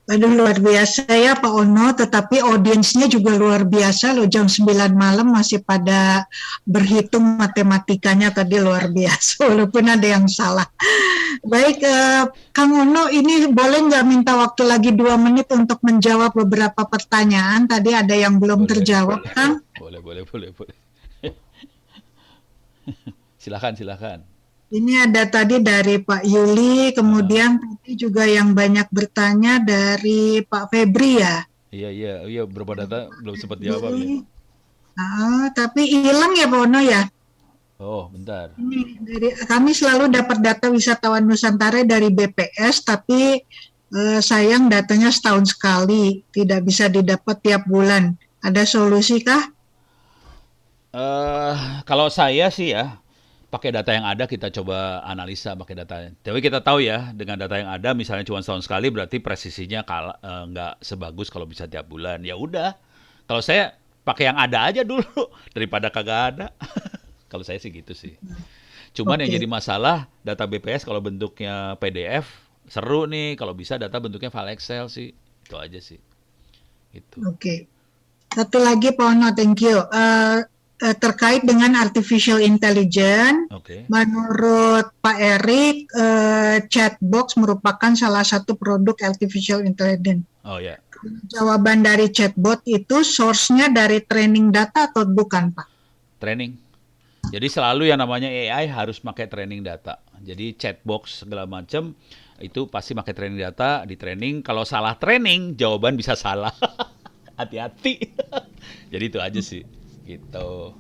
Aduh, luar biasa ya Pak Ono, tetapi audiensnya juga luar biasa loh, jam 9 malam masih pada berhitung matematikanya tadi luar biasa, walaupun ada yang salah. Baik, Kang Ono, ini boleh nggak minta waktu lagi 2 menit untuk menjawab beberapa pertanyaan? Tadi ada yang belum Boleh, terjawab, Kang. boleh. Silakan, silakan. Ini ada tadi dari Pak Yuli, Heeh. kemudian tadi juga yang banyak bertanya dari Pak Febri ya. Iya, beberapa data belum sempat jawab ya. Febri. Tapi hilang ya Pak Ono ya. Oh, bentar. Ini kami selalu dapat data wisatawan Nusantara dari BPS, tapi sayang datanya setahun sekali, tidak bisa didapat tiap bulan. Ada solusi kah? Kalau saya sih ya, pakai data yang ada kita coba analisa pakai data. Tapi kita tahu ya, dengan data yang ada misalnya cuma setahun sekali berarti presisinya nggak sebagus kalau bisa tiap bulan. Ya udah. Kalau saya pakai yang ada aja dulu daripada kagak ada. Kalau saya sih gitu sih. Cuman yang Oke, jadi masalah data BPS kalau bentuknya PDF seru nih, kalau bisa data bentuknya file Excel sih. Itu aja sih. Itu. oke. Satu lagi Pak Ono, thank you. Terkait dengan artificial intelligence, Oke. menurut Pak Erik, chatbox merupakan salah satu produk artificial intelligence. Oh ya. Jawaban dari chatbot itu source-nya dari training data atau bukan, Pak? Training. Jadi selalu yang namanya AI harus pakai training data. Jadi chatbox segala macam itu pasti pakai training data, di training. Kalau salah training, jawaban bisa salah. Hati-hati. Jadi itu aja sih. Gitu.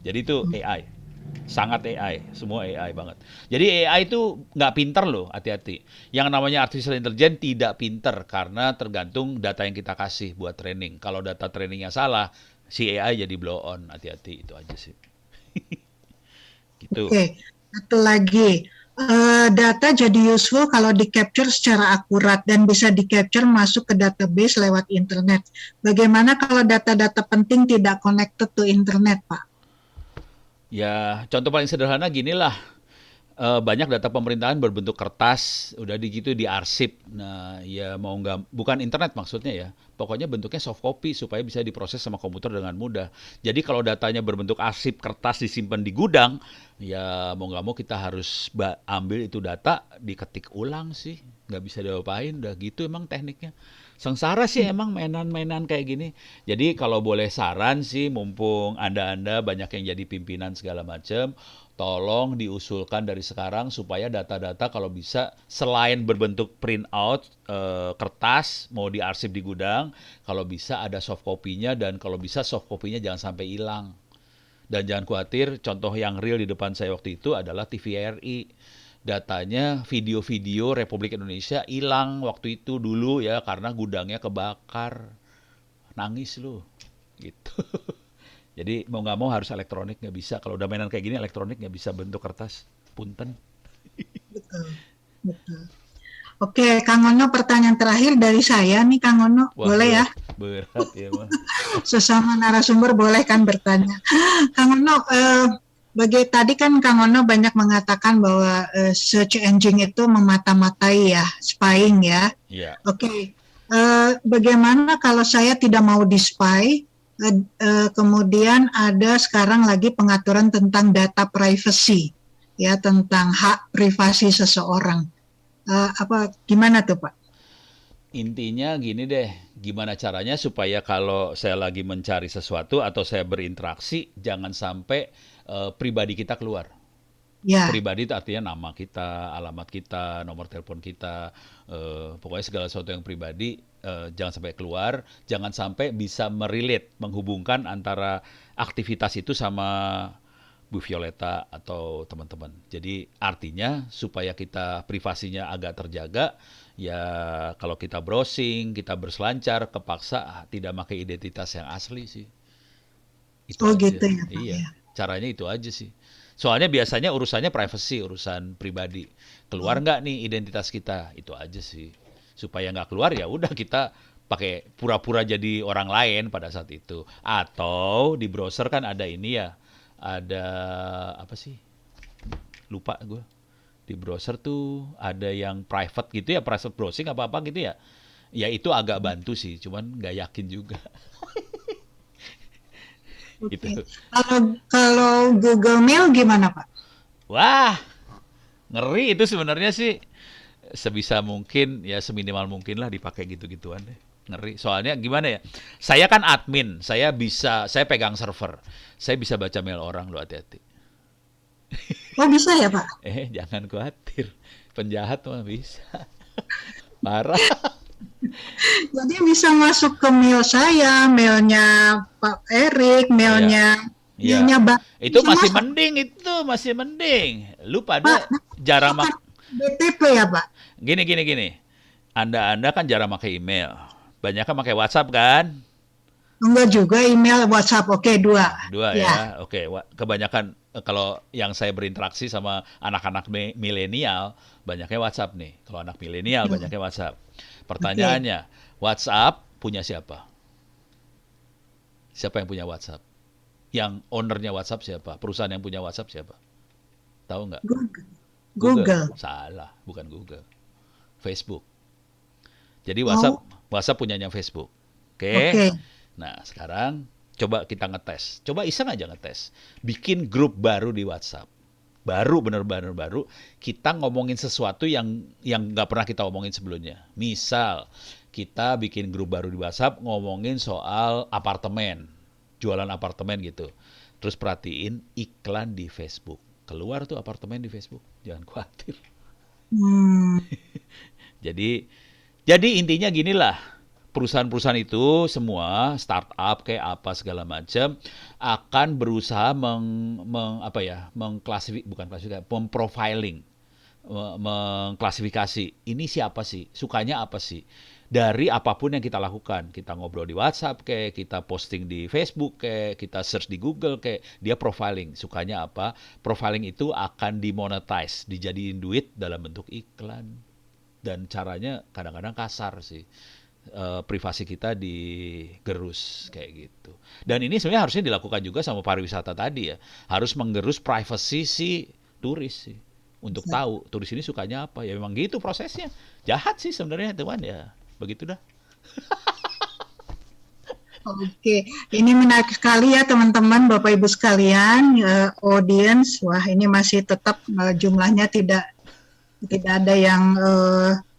Jadi itu AI. Sangat AI, semua AI banget. Jadi AI itu nggak pinter loh, hati-hati. Yang namanya artificial intelligence tidak pinter karena tergantung data yang kita kasih buat training. Kalau data trainingnya salah, si AI jadi blow on, hati-hati itu aja sih. Gitu. Oke, satu lagi. Data jadi useful kalau di-capture secara akurat dan bisa di-capture masuk ke database lewat internet. Bagaimana kalau data-data penting tidak connected to internet, Pak? Ya, contoh paling sederhana gini lah. Banyak data pemerintahan berbentuk kertas, udah gitu diarsip. Nah, ya mau nggak, bukan internet maksudnya ya. Pokoknya bentuknya soft copy supaya bisa diproses sama komputer dengan mudah. Jadi kalau datanya berbentuk arsip kertas disimpan di gudang, ya mau nggak mau kita harus ambil itu data, diketik ulang sih. Nggak bisa diapain, udah gitu emang tekniknya. Sengsara sih emang mainan-mainan kayak gini. Jadi kalau boleh saran sih, mumpung Anda-Anda banyak yang jadi pimpinan segala macam, tolong diusulkan dari sekarang supaya data-data kalau bisa selain berbentuk print out kertas mau diarsip di gudang, kalau bisa ada soft copy-nya dan kalau bisa soft copy-nya jangan sampai hilang. Dan jangan khawatir, contoh yang real di depan saya waktu itu adalah TVRI. Datanya video-video Republik Indonesia hilang waktu itu dulu ya karena gudangnya kebakar. Nangis lu. Gitu. Jadi mau nggak mau harus elektronik, nggak bisa. Kalau udah mainan kayak gini elektronik nggak bisa bentuk kertas. Punten. Betul, betul. Oke, Kang Ono, pertanyaan terakhir dari saya nih, Kang Ono, Wah boleh ya? berat ya mah. Sesama narasumber boleh kan bertanya. Kang Ono, tadi kan Kang Ono banyak mengatakan bahwa search engine itu memata-matai ya, spying ya. Iya. Oke, bagaimana kalau saya tidak mau di-spy, kemudian ada sekarang lagi pengaturan tentang data privacy, ya, tentang hak privasi seseorang. Gimana tuh Pak? Intinya gini deh, gimana caranya supaya kalau saya lagi mencari sesuatu atau saya berinteraksi, jangan sampai pribadi kita keluar. Ya, Pribadi itu artinya nama kita, alamat kita, nomor telepon kita, pokoknya segala sesuatu yang pribadi jangan sampai keluar, jangan sampai bisa merelate, menghubungkan antara aktivitas itu sama Bu Violeta atau teman-teman. Jadi artinya supaya kita privasinya agak terjaga, ya kalau kita browsing, kita berselancar, kepaksa tidak pakai identitas yang asli sih. Itu oh aja. gitu ya Pak Iya, ya. caranya itu aja sih. Soalnya biasanya urusannya privacy, urusan pribadi. Keluar nggak nih identitas kita? Itu aja sih. Supaya nggak keluar ya udah kita pakai pura-pura jadi orang lain pada saat itu. Atau di browser kan ada ini ya, ada apa sih? Lupa gue. Di browser tuh ada yang private gitu ya, private browsing apa-apa gitu ya. Ya itu agak bantu sih, cuman nggak yakin juga. Oke. Itu. Kalau Google Mail gimana, Pak? Wah, ngeri itu sebenarnya sih. Sebisa mungkin ya seminimal mungkin lah dipakai gitu-gituan deh. Ngeri. Soalnya gimana ya? Saya kan admin, saya pegang server. Saya bisa baca mail orang, lo hati-hati. Oh, bisa ya, Pak? Jangan khawatir. Penjahat mah bisa. Parah. Jadi bisa masuk ke mail saya, mailnya Pak Erik, Iya. Iya. mailnya Mbak. Itu Bisa masih masuk, mending itu, masih mending. Lu Pak. pada jarang Bukan BTP ya, Pak? gini. Anda kan jarang pakai email. Banyak kan pakai WhatsApp kan? Enggak juga email, WhatsApp. Oke, dua. Dua Ya, ya. Oke, kebanyakan kalau yang saya berinteraksi sama anak-anak milenial, banyaknya WhatsApp nih. Kalau anak milenial banyaknya WhatsApp. oke. Pertanyaannya, WhatsApp punya siapa? Siapa yang punya WhatsApp? Yang ownernya WhatsApp siapa? Perusahaan yang punya WhatsApp siapa? Tahu nggak? Google. Google. Google. Salah, bukan Google. Facebook. Jadi Oh, WhatsApp punyanya Facebook. Oke. oke. Nah, sekarang coba kita ngetes. Coba iseng aja ngetes. Bikin grup baru di WhatsApp. Baru, bener-bener baru. Kita ngomongin sesuatu yang nggak pernah kita omongin sebelumnya. Misal, kita bikin grup baru di WhatsApp ngomongin soal apartemen. Jualan apartemen gitu. Terus perhatiin iklan di Facebook. Keluar tuh apartemen di Facebook. Jangan khawatir. Hmm, Jadi intinya ginilah, perusahaan-perusahaan itu semua startup kayak apa segala macam akan berusaha apa ya, bukan klasifikasi, memprofiling, mengklasifikasi ini siapa sih, sukanya apa sih. Dari apapun yang kita lakukan, kita ngobrol di WhatsApp kayak kita posting di Facebook kayak kita search di Google kayak dia profiling, sukanya apa. Profiling itu akan dimonetize, dijadiin duit dalam bentuk iklan. Dan caranya kadang-kadang kasar sih. Privasi kita digerus kayak gitu. Dan ini sebenarnya harusnya dilakukan juga sama pariwisata tadi ya. Harus menggerus privasi si turis sih. Untuk tahu turis ini sukanya apa. Ya memang gitu prosesnya. Jahat sih sebenarnya teman ya. Begitu dah. oke. Ini menarik sekali ya teman-teman, Bapak Ibu sekalian, audience. Wah, ini masih tetap jumlahnya tidak ada yang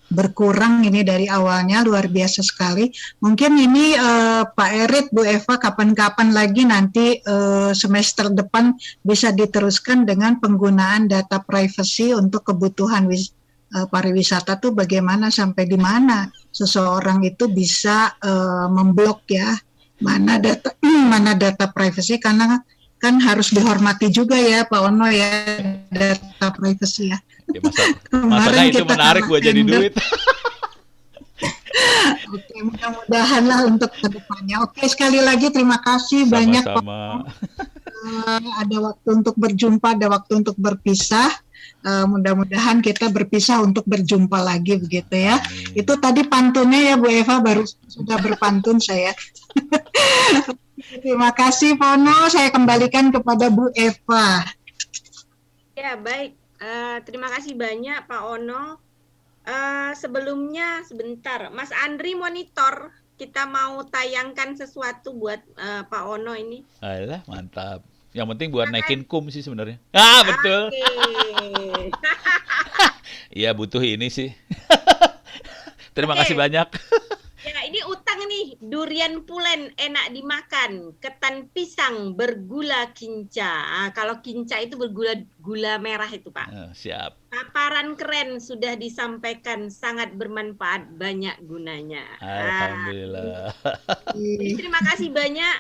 berkurang ini dari awalnya, luar biasa sekali. Mungkin ini Pak Erik, Bu Eva, kapan-kapan lagi nanti semester depan bisa diteruskan dengan penggunaan data privacy untuk kebutuhan pariwisata tuh bagaimana, sampai di mana seseorang itu bisa memblok ya mana data mana data privacy, karena kan harus dihormati juga ya Pak Ono ya, data privacy ya. Ya masanya Kemarin itu kita menarik buat jadi tender. duit. Oke, mudah-mudahan lah untuk kedepannya. Oke, sekali lagi terima kasih banyak Pak. Sama-sama. Ada waktu untuk berjumpa, ada waktu untuk berpisah. Mudah-mudahan kita berpisah untuk berjumpa lagi begitu ya. Amin. Itu tadi pantunnya ya Bu Eva, baru sudah berpantun saya. Terima kasih Pak Ono, saya kembalikan kepada Bu Eva. Ya, baik. Terima kasih banyak Pak Ono. Sebelumnya sebentar, Mas Andri monitor. Kita mau tayangkan sesuatu buat Pak Ono ini. Alah, mantap. Yang penting buat Silakan. naikin kum sih sebenarnya. Ah, betul. Oke. Iya, butuh ini sih. Terima Oke. kasih banyak. Ya, ini utang nih. Durian pulen enak dimakan. Ketan pisang bergula kinca. Kalau kinca itu gula merah itu, Pak. Siap. Paparan keren sudah disampaikan, sangat bermanfaat, banyak gunanya. Alhamdulillah. Jadi terima kasih banyak,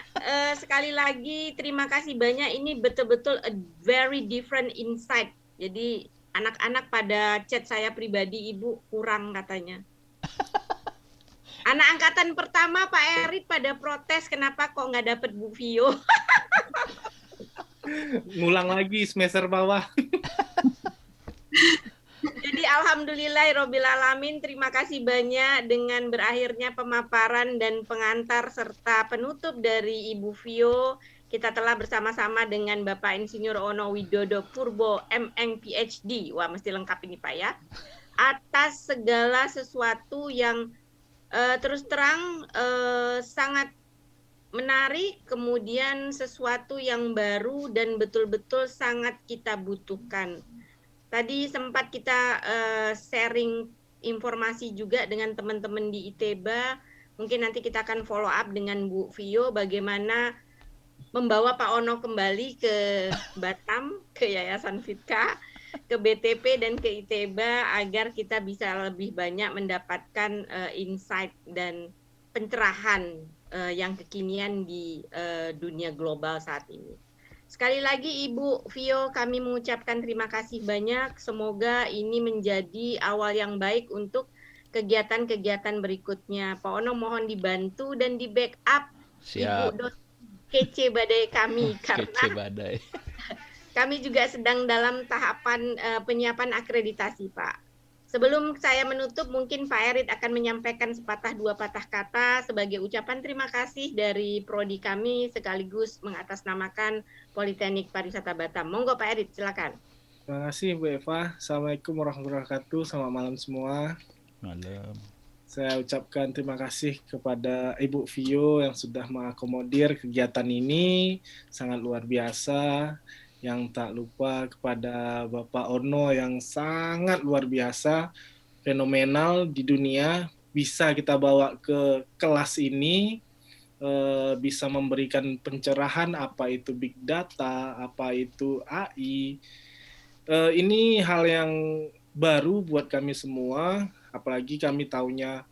sekali lagi terima kasih banyak, ini betul-betul a very different insight. Jadi anak-anak pada chat saya pribadi, Ibu kurang katanya. Anak angkatan pertama Pak Erik pada protes kenapa kok nggak dapet Bu Vio. Ngulang lagi semester bawah. Jadi alhamdulillahirabbil alamin, terima kasih banyak. Dengan berakhirnya pemaparan dan pengantar serta penutup dari Ibu Vio, kita telah bersama-sama dengan Bapak Insinyur Ono Widodo Purbo MN PhD. Wah, mesti lengkap ini Pak ya. Atas segala sesuatu yang terus terang sangat menarik, kemudian sesuatu yang baru dan betul-betul sangat kita butuhkan. Tadi sempat kita sharing informasi juga dengan teman-teman di ITEBA. Mungkin nanti kita akan follow up dengan Bu Vio bagaimana membawa Pak Ono kembali ke Batam, ke Yayasan Fitka, ke BTP dan ke ITEBA agar kita bisa lebih banyak mendapatkan insight dan pencerahan yang kekinian di dunia global saat ini. Sekali lagi Ibu Vio, kami mengucapkan terima kasih banyak. Semoga ini menjadi awal yang baik untuk kegiatan-kegiatan berikutnya. Pak Ono mohon dibantu dan di backup Siap. Ibu kece badai kami Kece karena badai. kami juga sedang dalam tahapan penyiapan akreditasi, Pak. Sebelum saya menutup, mungkin Pak Erit akan menyampaikan sepatah dua patah kata sebagai ucapan terima kasih dari prodi kami sekaligus mengatasnamakan Politeknik Pariwisata Batam. Monggo Pak Erit, silakan. Terima kasih Bu Eva. Assalamualaikum warahmatullahi wabarakatuh. Selamat malam semua. Malam. Saya ucapkan terima kasih kepada Ibu Vio yang sudah mengakomodir kegiatan ini. Sangat luar biasa. Yang tak lupa kepada Bapak Ono yang sangat luar biasa. Fenomenal di dunia. Bisa kita bawa ke kelas ini. Bisa memberikan pencerahan apa itu big data, apa itu AI. Ini hal yang baru buat kami semua, apalagi kami taunya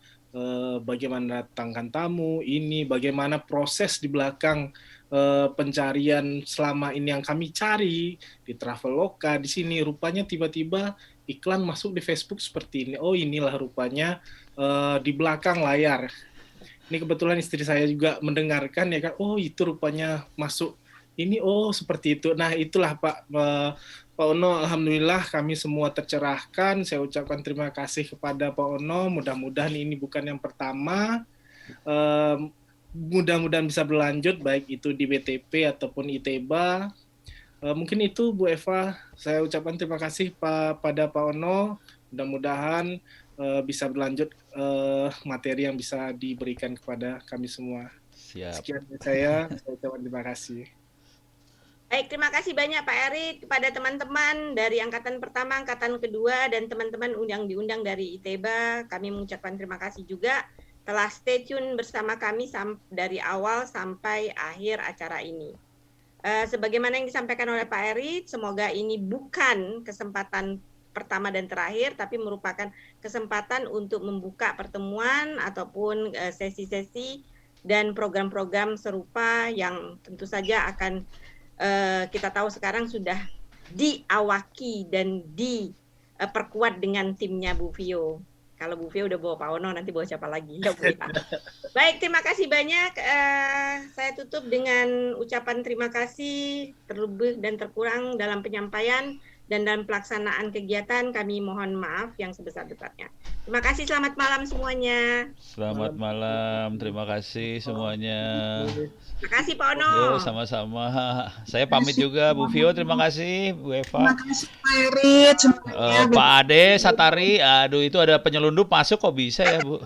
bagaimana datangkan tamu, ini bagaimana proses di belakang pencarian selama ini yang kami cari di Traveloka di sini, rupanya tiba-tiba iklan masuk di Facebook seperti ini. Oh, inilah rupanya di belakang layar. Ini kebetulan istri saya juga mendengarkan ya kan. Oh, itu rupanya masuk ini. Oh, seperti itu. Nah, itulah Pak Ono, alhamdulillah kami semua tercerahkan. Saya ucapkan terima kasih kepada Pak Ono. Mudah-mudahan ini bukan yang pertama. Mudah-mudahan bisa berlanjut baik itu di BTP ataupun ITEBA. Mungkin itu Bu Eva. Saya ucapkan terima kasih pada Pak Ono. Mudah-mudahan bisa berlanjut materi yang bisa diberikan kepada kami semua. Siap. Sekian dari saya ucapkan terima kasih. Baik, terima kasih banyak Pak Erit kepada teman-teman dari angkatan pertama, angkatan kedua, dan teman-teman yang diundang dari ITEBA. Kami mengucapkan terima kasih juga telah stay tune bersama kami dari awal sampai akhir acara ini. Sebagaimana yang disampaikan oleh Pak Erit, semoga ini bukan kesempatan pertama dan terakhir, tapi merupakan kesempatan untuk membuka pertemuan ataupun sesi-sesi dan program-program serupa yang tentu saja akan kita tahu sekarang sudah diawaki dan diperkuat dengan timnya Bu Vio. Kalau Bu Vio udah bawa Pak Ono, nanti bawa siapa lagi? Ya, Bu, ya. Baik, terima kasih banyak. Saya tutup dengan ucapan terima kasih terlebih dan terkurang dalam penyampaian dan dalam pelaksanaan kegiatan. Kami mohon maaf yang sebesar-besarnya. Terima kasih, selamat malam semuanya. Selamat malam. Terima kasih semuanya. Terima kasih Pak Ono. Yo, sama-sama. Saya pamit juga Bu Vio, terima kasih Bu Eva. Terima kasih Pak Erit semuanya. Pak Ade, Satari, aduh itu ada penyelundup masuk kok bisa ya Bu?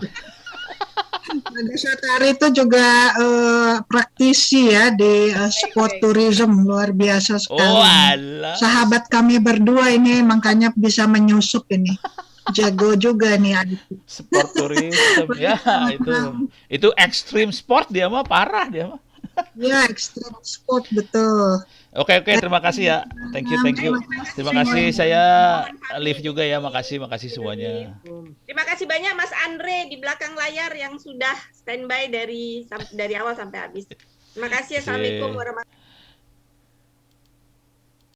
Ade Satari itu juga praktisi ya di sport tourism, luar biasa sekali. Oh alah. Sahabat kami berdua ini makanya bisa menyusup ini. Jago juga nih adik. Sport tourism ya itu ekstrim sport dia mah parah dia mah. Ya, extreme sport betul. Oke, terima kasih ya. Thank you. Terima kasih, saya live juga ya. Makasih semuanya. Terima kasih banyak Mas Andre di belakang layar yang sudah standby dari awal sampai habis. Terima kasih. Assalamualaikum warahmatullahi wabarakatuh.